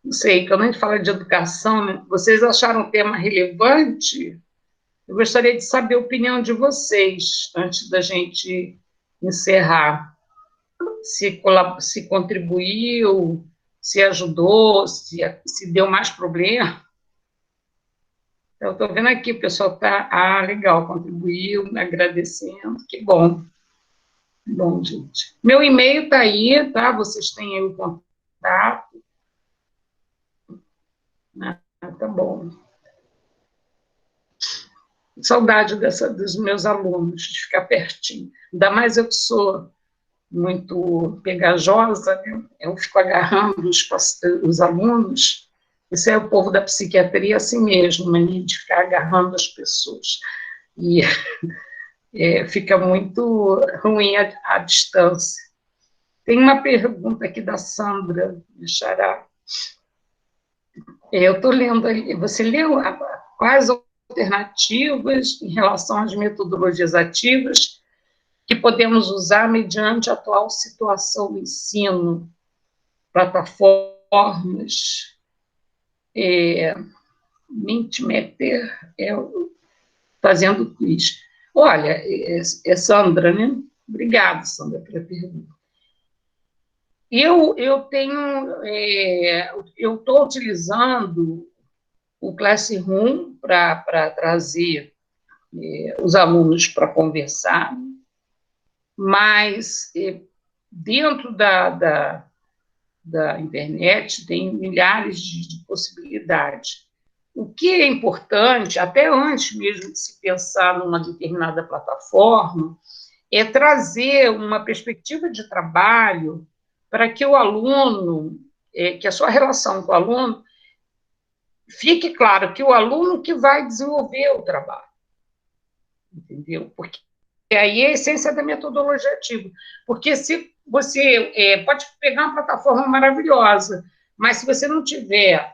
não sei, quando a gente fala de educação, né, vocês acharam o tema relevante? Eu gostaria de saber a opinião de vocês, antes da gente encerrar. Se contribuiu, se ajudou, se deu mais problema. Eu estou vendo aqui, o pessoal está... legal, contribuiu, agradecendo, que bom. Bom, gente. Meu e-mail está aí, tá? Vocês têm aí o contato. Tá bom. Saudade dos meus alunos, de ficar pertinho. Ainda mais eu que sou muito pegajosa, né? Eu fico agarrando os alunos. Isso é o povo da psiquiatria assim mesmo, mania de ficar agarrando as pessoas. E fica muito ruim a distância. Tem uma pergunta aqui da Sandra Xará. Eu estou lendo ali. Você leu quais alternativas em relação às metodologias ativas que podemos usar mediante a atual situação do ensino, plataformas, Mentimeter, fazendo quiz. Olha, Sandra, né? Obrigada, Sandra, pela pergunta. Eu estou utilizando o Classroom para trazer os alunos para conversar, mas dentro da internet tem milhares de possibilidades. O que é importante, até antes mesmo de se pensar numa determinada plataforma, é trazer uma perspectiva de trabalho para que o aluno, que a sua relação com o aluno, fique claro que o aluno que vai desenvolver o trabalho, entendeu? Porque aí é a essência da metodologia ativa. Porque se você pode pegar uma plataforma maravilhosa, mas se você não tiver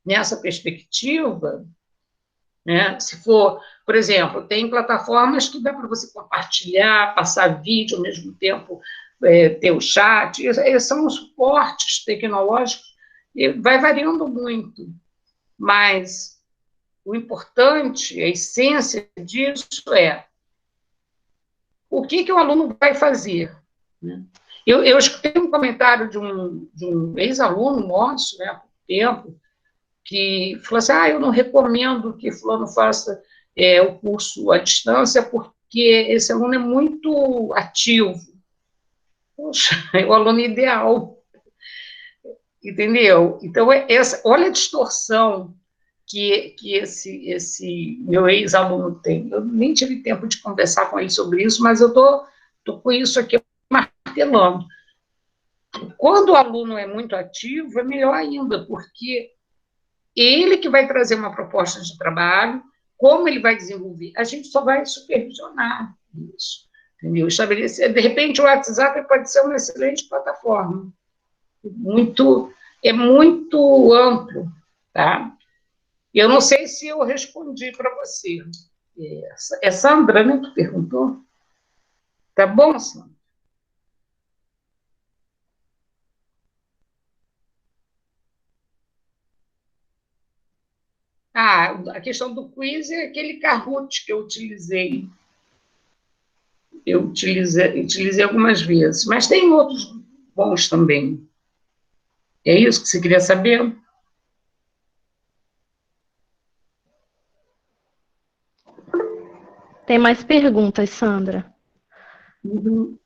nessa perspectiva, né, se for, por exemplo, tem plataformas que dá para você compartilhar, passar vídeo ao mesmo tempo, ter o chat, são suportes tecnológicos, e vai variando muito, mas o importante, a essência disso é o que o aluno vai fazer, né? Eu escutei um comentário de um ex-aluno nosso, né, há pouco tempo, que falou assim, eu não recomendo que fulano faça o curso à distância, porque esse aluno é muito ativo. Poxa, é o aluno ideal, entendeu? Então, olha a distorção que esse meu ex-aluno tem. Eu nem tive tempo de conversar com ele sobre isso, mas eu tô com isso aqui martelando. Quando o aluno é muito ativo, é melhor ainda, porque ele que vai trazer uma proposta de trabalho, como ele vai desenvolver, a gente só vai supervisionar isso, entendeu? Estabelecer, de repente, o WhatsApp pode ser uma excelente plataforma, é muito amplo, tá? Eu não sei se eu respondi para você. É Sandra, né, que perguntou? Tá bom, Sandra? A questão do quiz é aquele Kahoot que eu utilizei. Eu utilizei algumas vezes, mas tem outros bons também. É isso que você queria saber? Tem mais perguntas, Sandra. Uhum.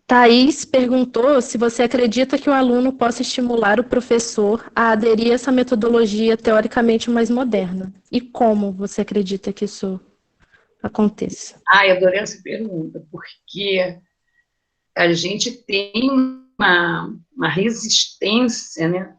Thaís perguntou se você acredita que o aluno possa estimular o professor a aderir a essa metodologia teoricamente mais moderna. E como você acredita que isso aconteça? Eu adorei essa pergunta, porque a gente tem uma resistência, né,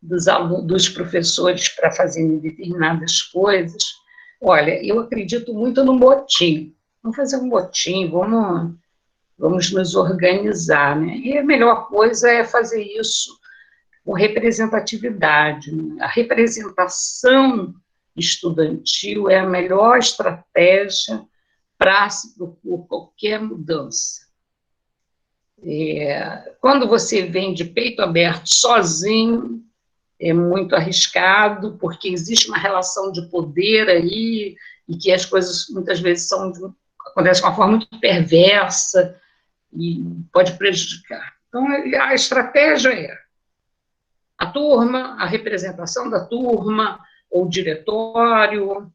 dos professores para fazerem determinadas coisas. Olha, eu acredito muito no motim. Vamos fazer um motim, vamos nos organizar, né? E a melhor coisa é fazer isso com representatividade, né? A representação estudantil é a melhor estratégia para se propor qualquer mudança. Quando você vem de peito aberto sozinho, é muito arriscado, porque existe uma relação de poder aí, e que as coisas muitas vezes acontecem de uma forma muito perversa e pode prejudicar. Então, a estratégia é a turma, a representação da turma, ou o diretório,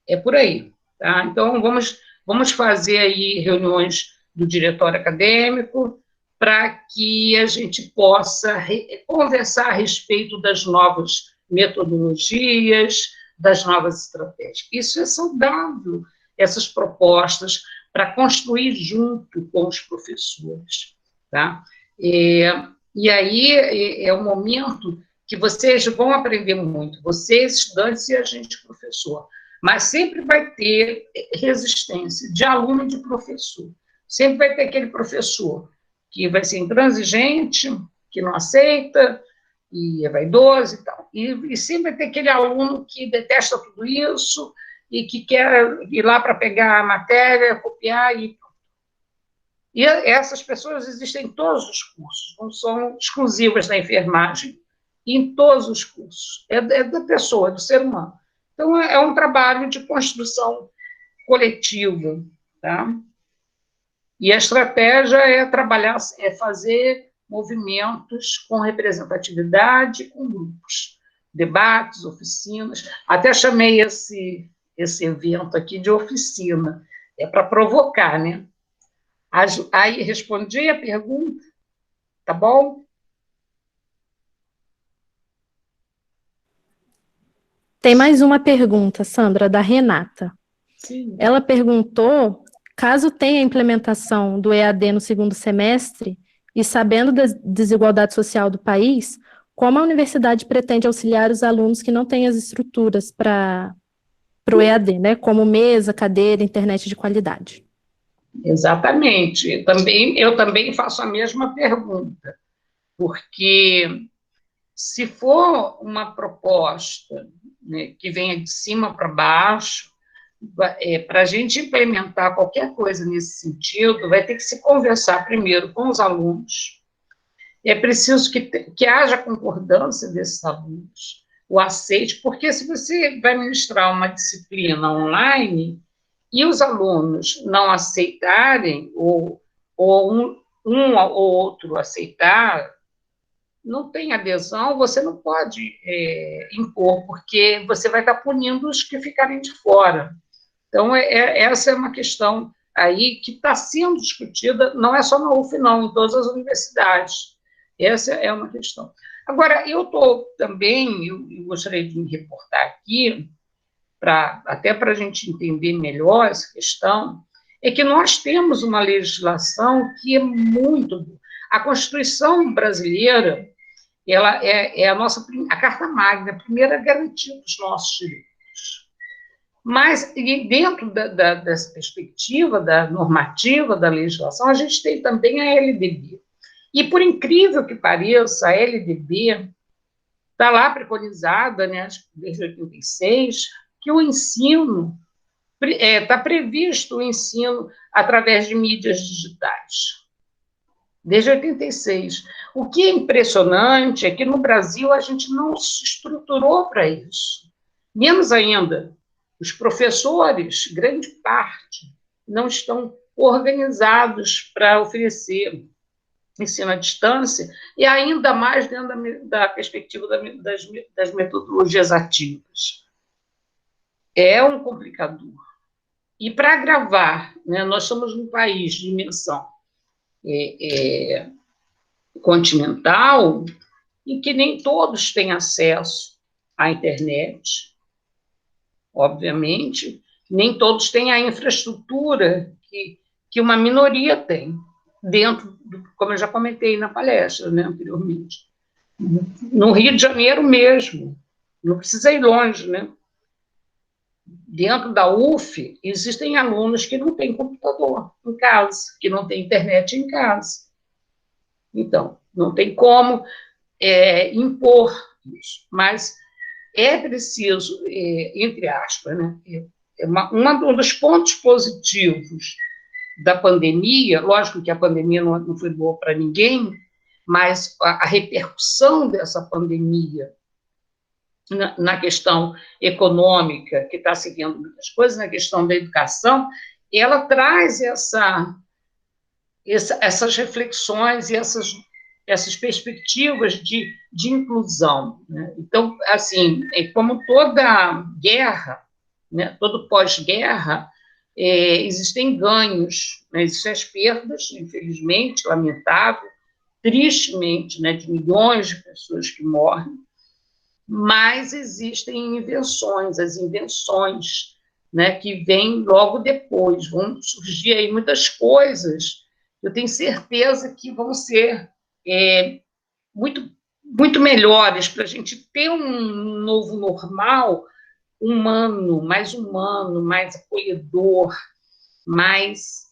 é por aí. Tá? Então, vamos fazer aí reuniões do diretório acadêmico para que a gente possa conversar a respeito das novas metodologias, das novas estratégias. Isso é saudável, essas propostas, para construir junto com os professores. Tá? E aí é o momento que vocês vão aprender muito, vocês, estudantes, e a gente, professor. Mas sempre vai ter resistência de aluno e de professor. Sempre vai ter aquele professor que vai ser intransigente, que não aceita, e é vaidoso e tal. E sempre vai ter aquele aluno que detesta tudo isso e que quer ir lá para pegar a matéria, copiar e... E essas pessoas existem em todos os cursos, não são exclusivas da enfermagem, em todos os cursos. É da pessoa, do ser humano. Então, é um trabalho de construção coletiva, tá? E a estratégia é trabalhar, é fazer movimentos com representatividade, com grupos, debates, oficinas. Até chamei esse evento aqui de oficina, é para provocar, né? Aí respondi a pergunta, tá bom? Tem mais uma pergunta, Sandra, da Renata. Sim. Ela perguntou, caso tenha a implementação do EAD no segundo semestre, e sabendo da desigualdade social do país, como a universidade pretende auxiliar os alunos que não têm as estruturas para o EAD, né? Como mesa, cadeira, internet de qualidade. Exatamente. Eu também faço a mesma pergunta, porque se for uma proposta, né, que venha de cima para baixo, para a gente implementar qualquer coisa nesse sentido, vai ter que se conversar primeiro com os alunos. É preciso que haja concordância desses alunos, o aceite, porque se você vai ministrar uma disciplina online e os alunos não aceitarem, ou um ou outro aceitar, não tem adesão, você não pode impor, porque você vai estar punindo os que ficarem de fora. Então, essa é uma questão aí que está sendo discutida, não é só na UF, não, em todas as universidades. Essa é uma questão. Agora, eu gostaria de me reportar aqui, até para a gente entender melhor essa questão, é que nós temos uma legislação que é muito... A Constituição brasileira, ela é a Carta Magna, a primeira garantia dos nossos direitos. Mas, e dentro dessa perspectiva da normativa, da legislação, a gente tem também a LDB. E, por incrível que pareça, a LDB está lá preconizada, né, desde 86, que o ensino, está previsto o ensino através de mídias digitais, desde 86. O que é impressionante é que no Brasil a gente não se estruturou para isso. Menos ainda, os professores, grande parte, não estão organizados para oferecer ensino à distância, e ainda mais dentro da perspectiva das metodologias ativas. É um complicador. E para agravar, né, nós somos um país de dimensão continental, em que nem todos têm acesso à internet, obviamente, nem todos têm a infraestrutura que uma minoria tem, dentro, como eu já comentei na palestra, né, anteriormente. No Rio de Janeiro mesmo, não precisa ir longe, né? Dentro da UF, existem alunos que não têm computador em casa, que não têm internet em casa. Então, não tem como impor isso, mas é preciso, entre aspas, né, um dos pontos positivos da pandemia, lógico que a pandemia não foi boa para ninguém, mas a repercussão dessa pandemia na questão econômica, que está seguindo muitas coisas, na questão da educação, ela traz essas reflexões e essas perspectivas de inclusão, né? Então, assim, como toda guerra, né, todo pós-guerra, existem ganhos, né, existem as perdas, infelizmente, lamentável, tristemente, né, de milhões de pessoas que morrem, mas existem invenções, as invenções, né, que vêm logo depois, vão surgir aí muitas coisas, eu tenho certeza que vão ser muito, muito melhores para a gente ter um novo normal humano, mais acolhedor, mais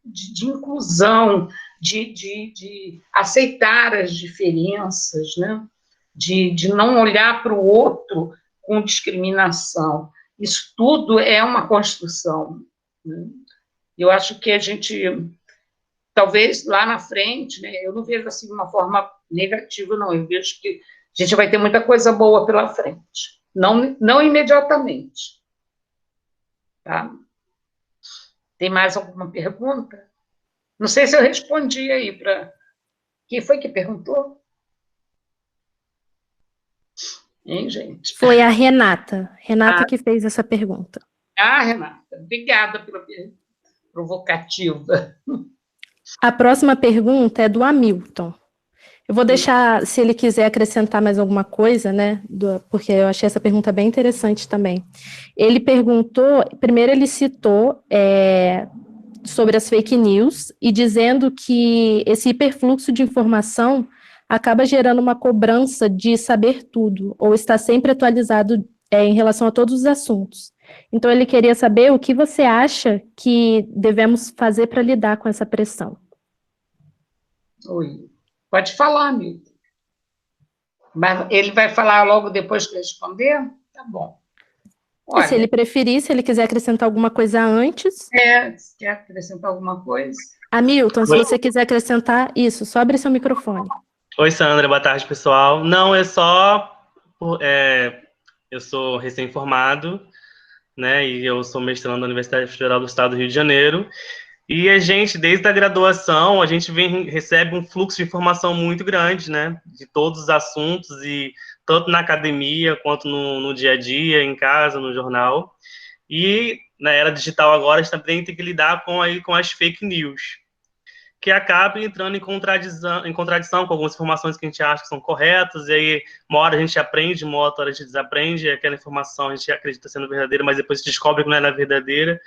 de inclusão, de aceitar as diferenças, né? De não olhar para o outro com discriminação. Isso tudo é uma construção, né? Eu acho que a gente, talvez lá na frente, né, eu não vejo assim de uma forma negativa, não, eu vejo que a gente vai ter muita coisa boa pela frente, não imediatamente. Tá? Tem mais alguma pergunta? Não sei se eu respondi aí para... Quem foi que perguntou? Hein, gente? Foi a Renata. Renata que fez essa pergunta. Renata, obrigada pela pergunta provocativa. A próxima pergunta é do Hamilton. Eu vou deixar, se ele quiser acrescentar mais alguma coisa, né, porque eu achei essa pergunta bem interessante também. Ele perguntou, primeiro ele citou sobre as fake news e dizendo que esse hiperfluxo de informação acaba gerando uma cobrança de saber tudo, ou estar sempre atualizado em relação a todos os assuntos. Então, ele queria saber o que você acha que devemos fazer para lidar com essa pressão. Oi. Pode falar, Milton. Mas ele vai falar logo depois que eu responder? Tá bom. Olha, se ele preferir, se ele quiser acrescentar alguma coisa antes. Se quer acrescentar alguma coisa? Hamilton, se você quiser acrescentar isso, só abre seu microfone. Oi, Sandra, boa tarde, pessoal. Não, é só... eu sou recém-formado, né, e eu sou mestrando na Universidade Federal do Estado do Rio de Janeiro, e a gente, desde a graduação, a gente recebe um fluxo de informação muito grande, né, de todos os assuntos, e tanto na academia, quanto no dia a dia, em casa, no jornal, e na era digital agora, a gente também tem que lidar com as fake news. que acaba entrando em contradição com algumas informações que a gente acha que são corretas, e aí uma hora a gente aprende, uma outra hora a gente desaprende, e aquela informação a gente acredita sendo verdadeira, mas depois descobre que não é verdadeira.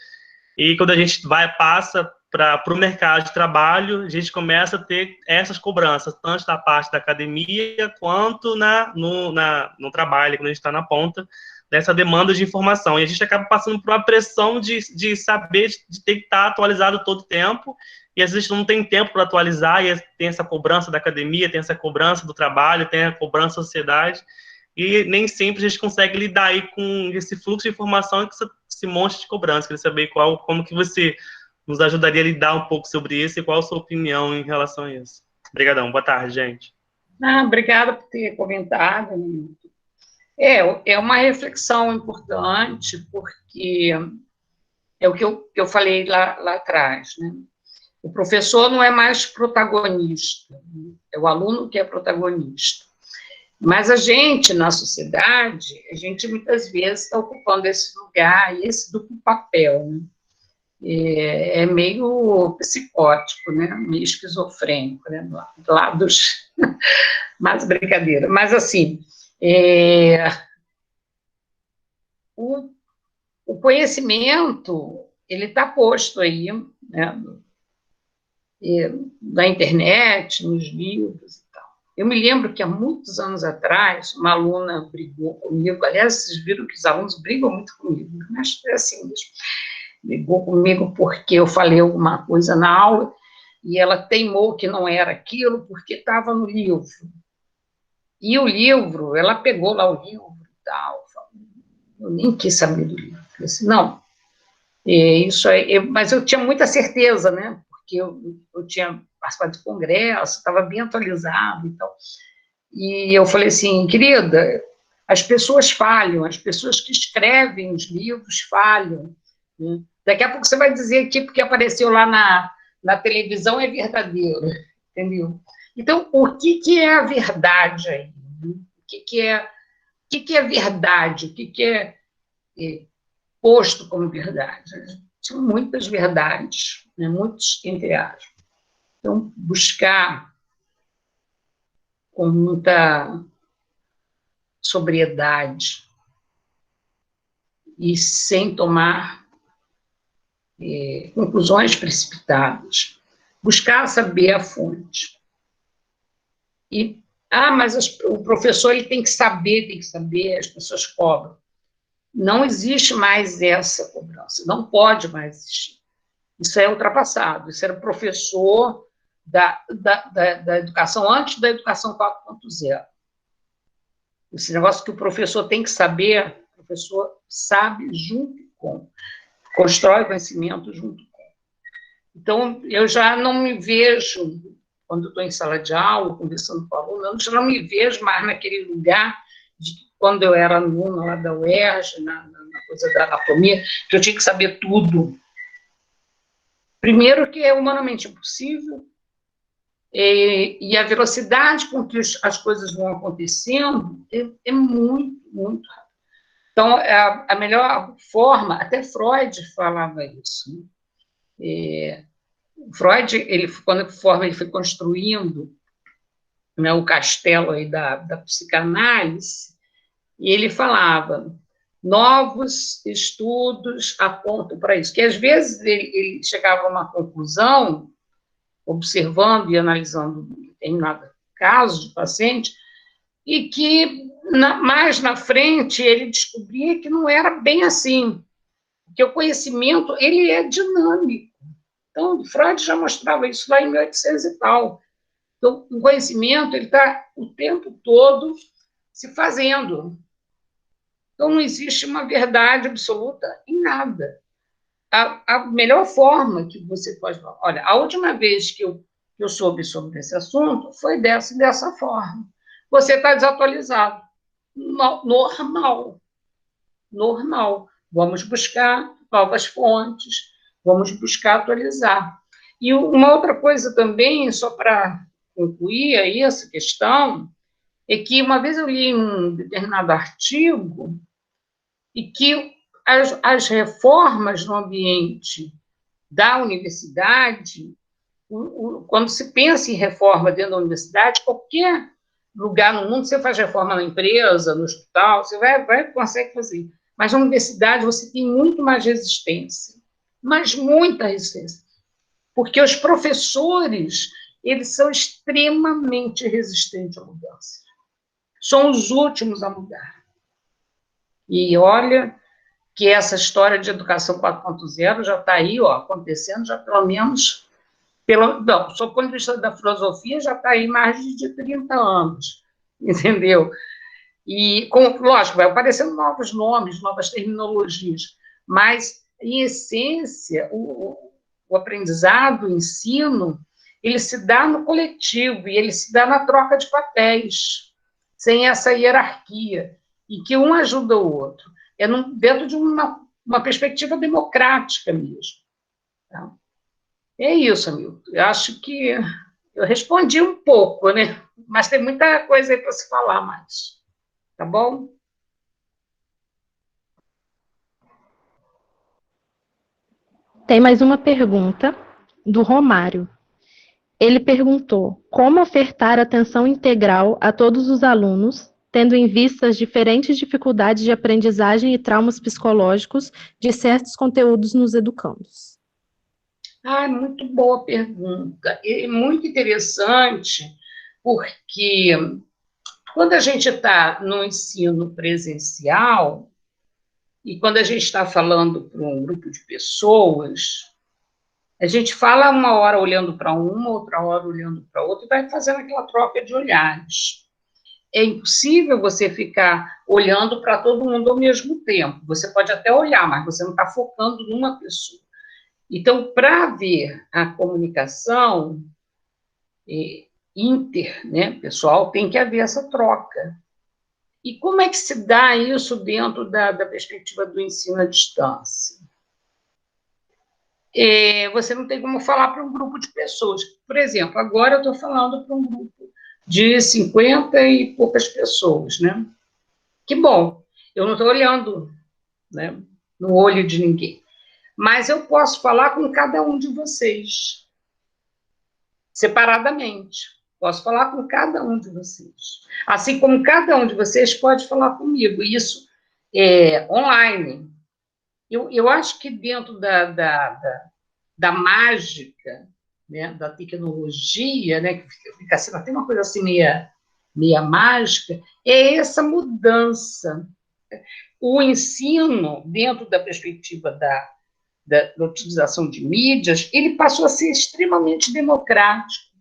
E quando a gente passa para o mercado de trabalho, a gente começa a ter essas cobranças, tanto da parte da academia, quanto no trabalho, quando a gente está na ponta dessa demanda de informação. E a gente acaba passando por uma pressão de saber, de ter que estar atualizado todo o tempo, e às vezes não tem tempo para atualizar, e tem essa cobrança da academia, tem essa cobrança do trabalho, tem a cobrança da sociedade, e nem sempre a gente consegue lidar aí com esse fluxo de informação e com esse monte de cobrança. Queria saber como que você nos ajudaria a lidar um pouco sobre isso e qual a sua opinião em relação a isso. Obrigadão, boa tarde, gente. Obrigada por ter comentado. É uma reflexão importante, porque é o que eu falei lá atrás, né? O professor não é mais protagonista, é o aluno que é protagonista. Mas a gente, na sociedade, a gente muitas vezes está ocupando esse lugar, esse duplo papel, né? É meio psicótico, né? Meio esquizofrênico, né? Do lado dos... Mas brincadeira. Mas, assim, o conhecimento, ele está posto aí, né? Na internet, nos livros e tal. Eu me lembro que há muitos anos atrás, uma aluna brigou comigo, aliás, vocês viram que os alunos brigam muito comigo, mas é assim mesmo. Brigou comigo porque eu falei alguma coisa na aula e ela teimou que não era aquilo porque estava no livro. E o livro, ela pegou lá o livro e tal, eu nem quis saber do livro. Eu disse, não, isso aí, mas eu tinha muita certeza, né? Porque eu tinha participado de congresso, estava bem atualizado e tal. E eu falei assim, querida, as pessoas falham, as pessoas que escrevem os livros falham, né? Daqui a pouco você vai dizer que porque apareceu lá na televisão é verdadeiro, entendeu? Então, o que é a verdade aí? O que é verdade? O que é posto como verdade? São muitas verdades, né? Muitos entre aspas. Então, buscar com muita sobriedade e sem tomar conclusões precipitadas. Buscar saber a fonte. Mas o professor ele tem que saber, as pessoas cobram. Não existe mais essa cobrança, não pode mais existir. Isso é ultrapassado, isso era o professor da educação antes da educação 4.0. Esse negócio que o professor tem que saber, o professor sabe junto com, constrói conhecimento junto com. Então, eu já não me vejo, quando estou em sala de aula, conversando com o aluno, eu já não me vejo mais naquele lugar de quando eu era aluna lá da UERJ, na coisa da anatomia, que eu tinha que saber tudo. Primeiro que é humanamente impossível, e a velocidade com que as coisas vão acontecendo é muito, muito rápido. Então, a melhor forma, até Freud falava isso, né? Freud, conforme ele foi construindo, né, o castelo aí da psicanálise, e ele falava, novos estudos apontam para isso, que às vezes ele chegava a uma conclusão, observando e analisando determinado caso de paciente, e que mais na frente ele descobria que não era bem assim, que o conhecimento ele é dinâmico. Então, Freud já mostrava isso lá em 1800 e tal. Então, o conhecimento ele está o tempo todo se fazendo. Então, não existe uma verdade absoluta em nada. A melhor forma que você pode falar, olha, a última vez que eu soube sobre esse assunto foi dessa forma. Você está desatualizado. Normal. Vamos buscar novas fontes, vamos buscar atualizar. E uma outra coisa também, só para concluir aí essa questão, é que uma vez eu li um determinado artigo e que as reformas no ambiente da universidade, quando se pensa em reforma dentro da universidade, qualquer lugar no mundo, você faz reforma na empresa, no hospital, você consegue fazer. Mas na universidade você tem muito mais resistência, mas muita resistência. Porque os professores, eles são extremamente resistentes à mudança. São os últimos a mudar. E olha que essa história de educação 4.0 já está aí, ó, acontecendo, já pelo menos, não, só do ponto de vista da filosofia, já está aí mais de 30 anos, entendeu? E, lógico, vai aparecendo novos nomes, novas terminologias, mas, em essência, o aprendizado, o ensino, ele se dá no coletivo, e ele se dá na troca de papéis, sem essa hierarquia, e que um ajuda o outro. É dentro de uma perspectiva democrática mesmo. Tá? É isso, Hamilton. Eu acho que eu respondi um pouco, né? Mas tem muita coisa aí para se falar mais. Tá bom? Tem mais uma pergunta do Romário. Ele perguntou como ofertar atenção integral a todos os alunos, tendo em vista as diferentes dificuldades de aprendizagem e traumas psicológicos de certos conteúdos nos educandos. Muito boa pergunta. E muito interessante, porque quando a gente está no ensino presencial, e quando a gente está falando para um grupo de pessoas, a gente fala uma hora olhando para uma, outra hora olhando para outra, e vai fazendo aquela troca de olhares. É impossível você ficar olhando para todo mundo ao mesmo tempo. Você pode até olhar, mas você não está focando numa pessoa. Então, para haver a comunicação pessoal, tem que haver essa troca. E como é que se dá isso dentro da perspectiva do ensino à distância? Você não tem como falar para um grupo de pessoas. Por exemplo, agora eu estou falando para um grupo de 50 e poucas pessoas, né? Que bom, eu não estou olhando, né, no olho de ninguém. Mas eu posso falar com cada um de vocês, separadamente. Posso falar com cada um de vocês. Assim como cada um de vocês pode falar comigo. Isso é online. Eu acho que dentro da mágica, né, da tecnologia, né, que fica assim, tem uma coisa assim meia mágica, é essa mudança. O ensino, dentro da perspectiva da utilização de mídias, ele passou a ser extremamente democrático.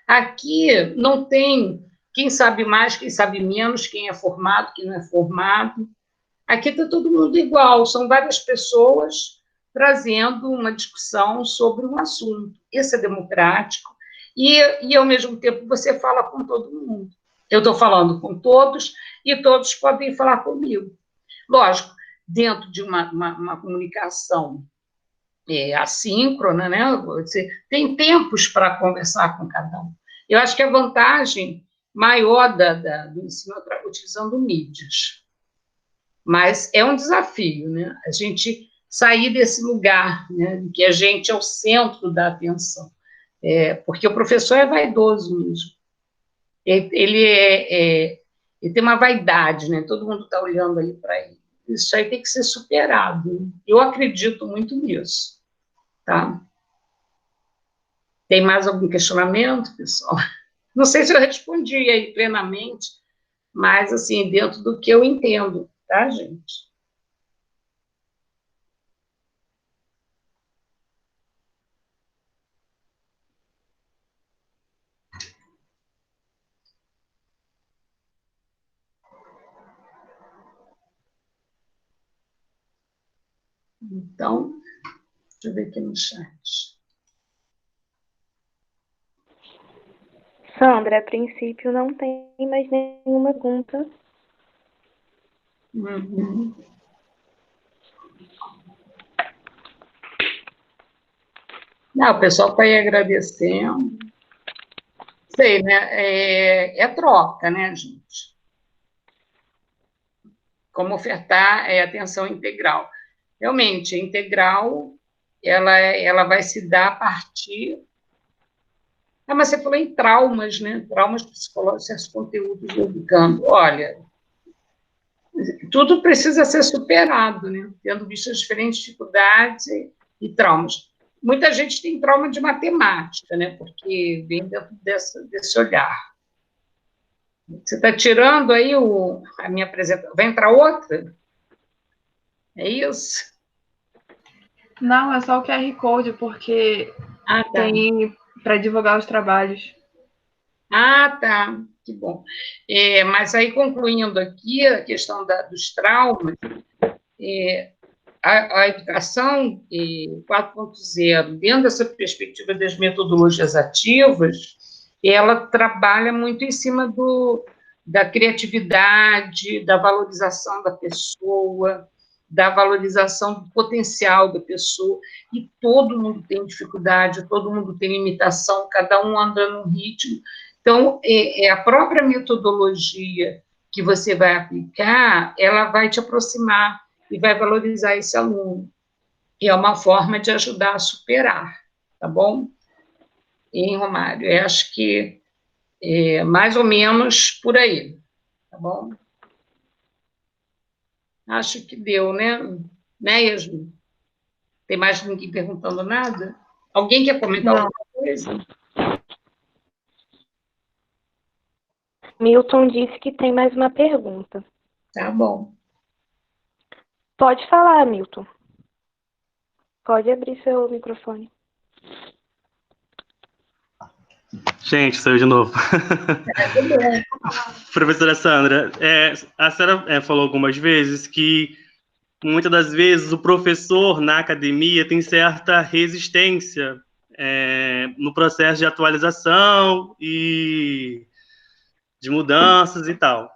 Aqui não tem quem sabe mais, quem sabe menos, quem é formado, quem não é formado. Aqui está todo mundo igual, são várias pessoas trazendo uma discussão sobre um assunto. Esse é democrático e, ao mesmo tempo, você fala com todo mundo. Eu estou falando com todos e todos podem falar comigo. Lógico, dentro de uma comunicação assíncrona, né? Você tem tempos para conversar com cada um. Eu acho que a vantagem maior do ensino é utilizando mídias. Mas é um desafio, né? A gente sair desse lugar, né, em que a gente é o centro da atenção. Porque o professor é vaidoso mesmo. Ele tem uma vaidade, né? Todo mundo está olhando ali para ele. Isso aí tem que ser superado. Eu acredito muito nisso. Tá? Tem mais algum questionamento, pessoal? Não sei se eu respondi aí plenamente, mas, assim, dentro do que eu entendo, tá, gente? Então, deixa eu ver aqui no chat. Sandra, a princípio não tem mais nenhuma pergunta. Uhum. Não, o pessoal está aí agradecendo. Sei, né? É troca, né, gente? Como ofertar atenção integral. Realmente, a integral, ela vai se dar a partir mas você falou em traumas, né? Traumas psicológicos, certos conteúdos do educando. Olha, tudo precisa ser superado, né? Tendo visto as diferentes dificuldades e traumas. Muita gente tem trauma de matemática, né? Porque vem dentro desse olhar. Você está tirando aí a minha apresentação. Vai entrar outra? É isso? Não, é só o QR Code, porque tá. Tem para divulgar os trabalhos. Tá. Que bom. Mas aí, concluindo aqui a questão dos traumas, a educação 4.0, dentro dessa perspectiva das metodologias ativas, ela trabalha muito em cima da criatividade, da valorização da pessoa, da valorização do potencial da pessoa, e todo mundo tem dificuldade, todo mundo tem limitação, cada um anda num ritmo. Então, a própria metodologia que você vai aplicar, ela vai te aproximar e vai valorizar esse aluno. E é uma forma de ajudar a superar, tá bom? Em Romário, eu acho que é mais ou menos por aí, tá bom? Acho que deu, né? Né, Yasmin? Tem mais ninguém perguntando nada? Alguém quer comentar alguma coisa? Milton disse que tem mais uma pergunta. Tá bom. Pode falar, Milton. Pode abrir seu microfone. Gente, saiu de novo. Professora Sandra, a senhora falou algumas vezes que muitas das vezes o professor na academia tem certa resistência no processo de atualização e de mudanças e tal.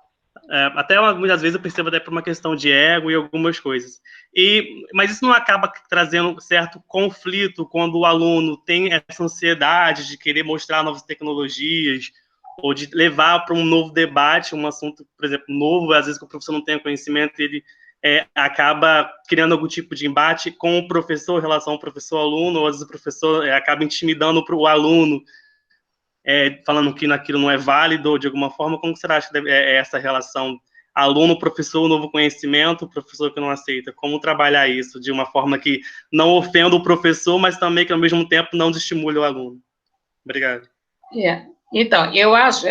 Até muitas vezes eu percebo até por uma questão de ego e algumas coisas. Mas isso não acaba trazendo certo conflito quando o aluno tem essa ansiedade de querer mostrar novas tecnologias ou de levar para um novo debate, um assunto, por exemplo, novo, às vezes que o professor não tem conhecimento, ele acaba criando algum tipo de embate com o professor em relação ao professor-aluno, ou às vezes o professor acaba intimidando o aluno, falando que aquilo não é válido, de alguma forma. Como você acha que é essa relação aluno-professor, novo conhecimento, professor que não aceita? Como trabalhar isso de uma forma que não ofenda o professor, mas também que, ao mesmo tempo, não desestimule o aluno? Obrigado. Então, eu acho...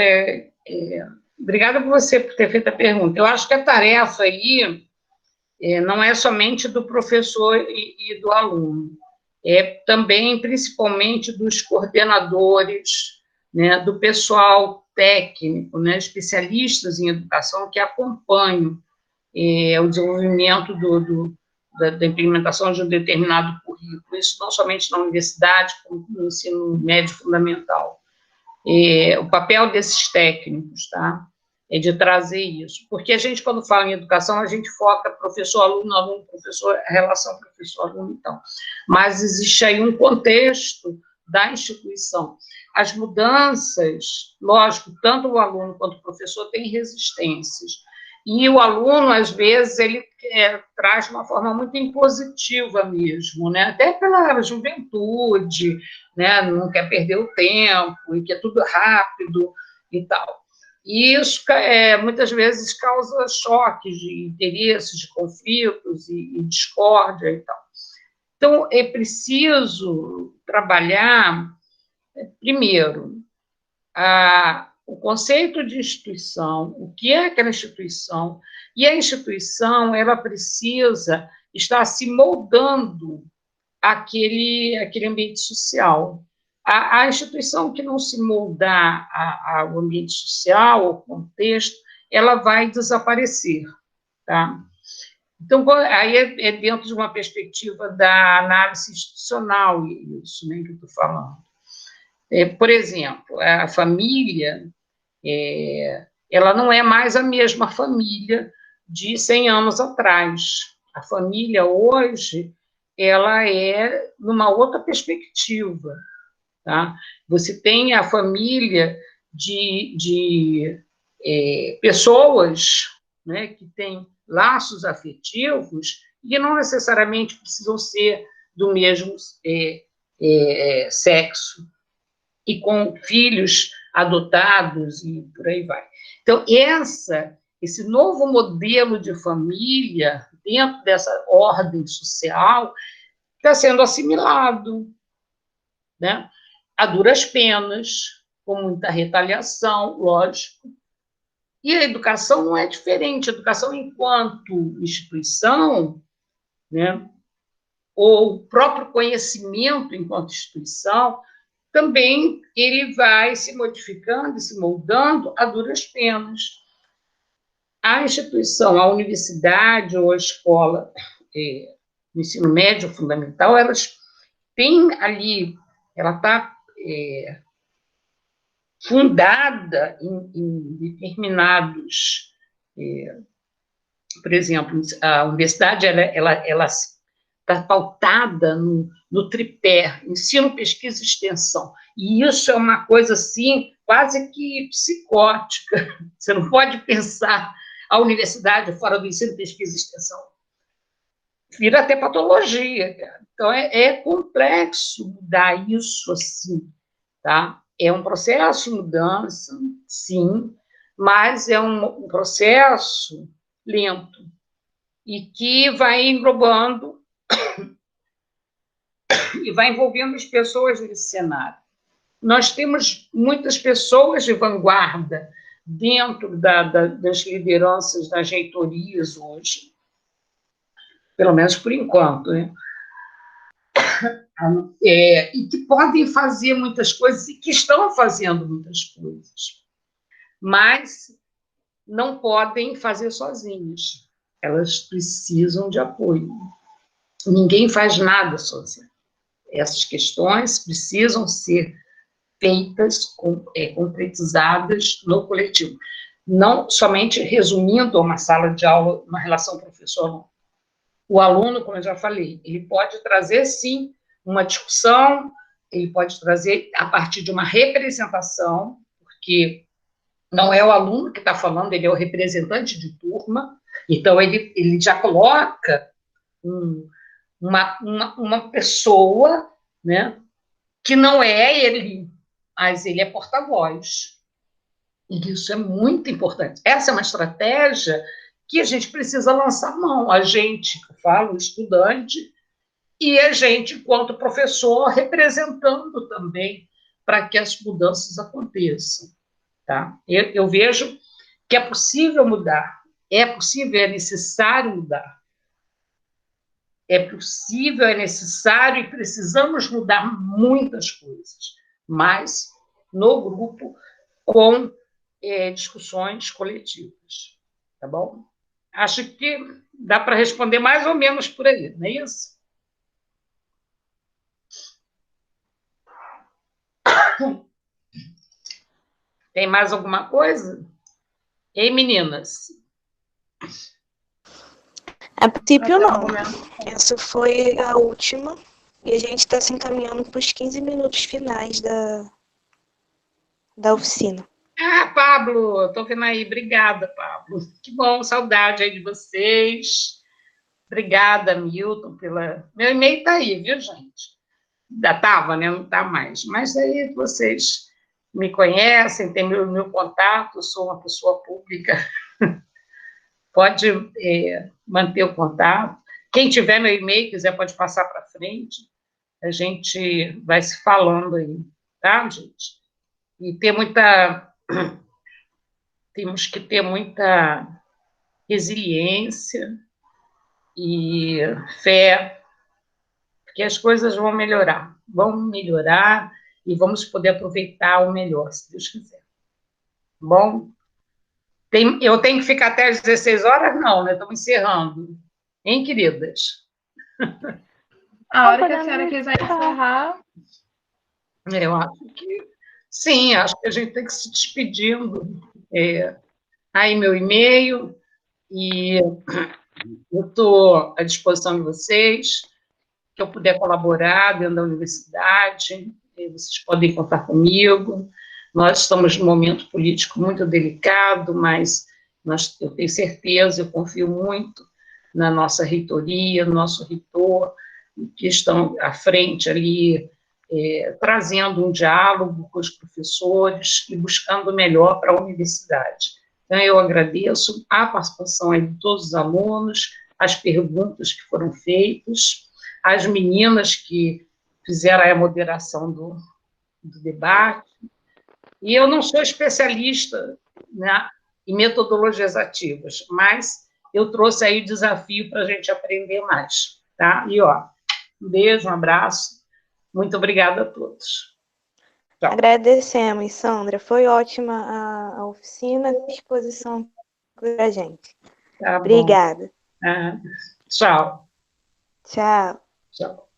obrigada por você por ter feito a pergunta. Eu acho que a tarefa aí não é somente do professor e do aluno, é também, principalmente, dos coordenadores, né, do pessoal técnico, né, especialistas em educação que acompanham o desenvolvimento da implementação de um determinado currículo, isso não somente na universidade, como no ensino médio fundamental. O papel desses técnicos, tá? É de trazer isso, porque a gente, quando fala em educação, a gente foca professor-aluno, aluno-professor, relação professor-aluno, então, mas existe aí um contexto da instituição. As mudanças, lógico, tanto o aluno quanto o professor têm resistências, e o aluno, às vezes, ele traz de uma forma muito impositiva mesmo, né? Até pela juventude, né? Não quer perder o tempo, e quer tudo rápido e tal. E isso, muitas vezes, causa choques de interesses, de conflitos e discórdia e tal. Então, é preciso trabalhar, primeiro, o conceito de instituição, o que é aquela instituição, e a instituição, ela precisa estar se moldando aquele ambiente social. A instituição que não se moldar ao ambiente social, ao contexto, ela vai desaparecer, tá? Então, aí é dentro de uma perspectiva da análise institucional isso, né, que eu estou falando. Por exemplo, a família, ela não é mais a mesma família de 100 anos atrás. A família hoje, ela é numa outra perspectiva, tá? Você tem a família de pessoas, né, que têm laços afetivos e não necessariamente precisam ser do mesmo sexo. e com filhos adotados e por aí vai. Então, esse novo modelo de família, dentro dessa ordem social, está sendo assimilado, né? A duras penas, com muita retaliação, lógico. E a educação não é diferente. A educação, enquanto instituição, né? Ou o próprio conhecimento enquanto instituição, também ele vai se modificando e se moldando a duras penas. A instituição, a universidade ou a escola, no ensino médio fundamental, elas têm ali, ela está fundada em determinados, por exemplo, a universidade ela está pautada no tripé, ensino, pesquisa e extensão. E isso é uma coisa, assim, quase que psicótica. Você não pode pensar a universidade fora do ensino, pesquisa e extensão. Vira até patologia, cara. Então, é complexo mudar isso assim, tá? É um processo de mudança, sim, mas é um processo lento e que vai englobando e vai envolvendo as pessoas nesse cenário. Nós temos muitas pessoas de vanguarda dentro das lideranças das reitorias hoje, pelo menos por enquanto, né? E que podem fazer muitas coisas e que estão fazendo muitas coisas, mas não podem fazer sozinhas. Elas precisam de apoio. Ninguém faz nada sozinho. Essas questões precisam ser feitas, concretizadas no coletivo. Não somente resumindo a uma sala de aula, uma relação professor-aluno. O aluno, como eu já falei, ele pode trazer, sim, uma discussão, ele pode trazer a partir de uma representação, porque não é o aluno que está falando, ele é o representante de turma, então ele já coloca uma pessoa, né, que não é ele, mas ele é porta-voz. E isso é muito importante. Essa é uma estratégia que a gente precisa lançar mão. A gente, eu falo, estudante, e a gente, enquanto professor, representando também para que as mudanças aconteçam. Tá? Eu vejo que é possível mudar, é possível, é necessário mudar. É possível, é necessário e precisamos mudar muitas coisas, mas no grupo, com discussões coletivas. Tá bom? Acho que dá para responder mais ou menos por aí, não é isso? Tem mais alguma coisa? Ei, meninas? A princípio, não. Essa foi a última. E a gente está se encaminhando para os 15 minutos finais da oficina. Ah, Pablo, estou vendo aí. Obrigada, Pablo. Que bom, saudade aí de vocês. Obrigada, Milton, pela... Meu e-mail está aí, viu, gente? Já estava, né? Não está mais. Mas aí vocês me conhecem, tem meu contato, eu sou uma pessoa pública. Pode manter o contato. Quem tiver meu e-mail, quiser, pode passar para frente. A gente vai se falando aí, tá, gente? E temos que ter muita resiliência e fé, porque as coisas vão melhorar e vamos poder aproveitar o melhor, se Deus quiser. Bom, eu tenho que ficar até às 16 horas? Não, né? Estamos encerrando. Hein, queridas? A hora que a senhora quiser encerrar. Eu acho que sim, acho que a gente tem que se despedindo. Aí meu e-mail, e eu estou à disposição de vocês, que eu puder colaborar dentro da universidade, vocês podem contar comigo. Nós estamos num momento político muito delicado, mas eu tenho certeza, eu confio muito na nossa reitoria, no nosso reitor, que estão à frente ali, trazendo um diálogo com os professores e buscando o melhor para a universidade. Então, eu agradeço a participação aí de todos os alunos, as perguntas que foram feitas, as meninas que fizeram a moderação do debate. E eu não sou especialista, né, em metodologias ativas, mas eu trouxe aí o desafio para a gente aprender mais, tá? E, um beijo, um abraço, muito obrigada a todos. Tchau. Agradecemos, Sandra, foi ótima a oficina, à disposição para a gente. Tá bom. Obrigada. Tchau. Tchau. Tchau.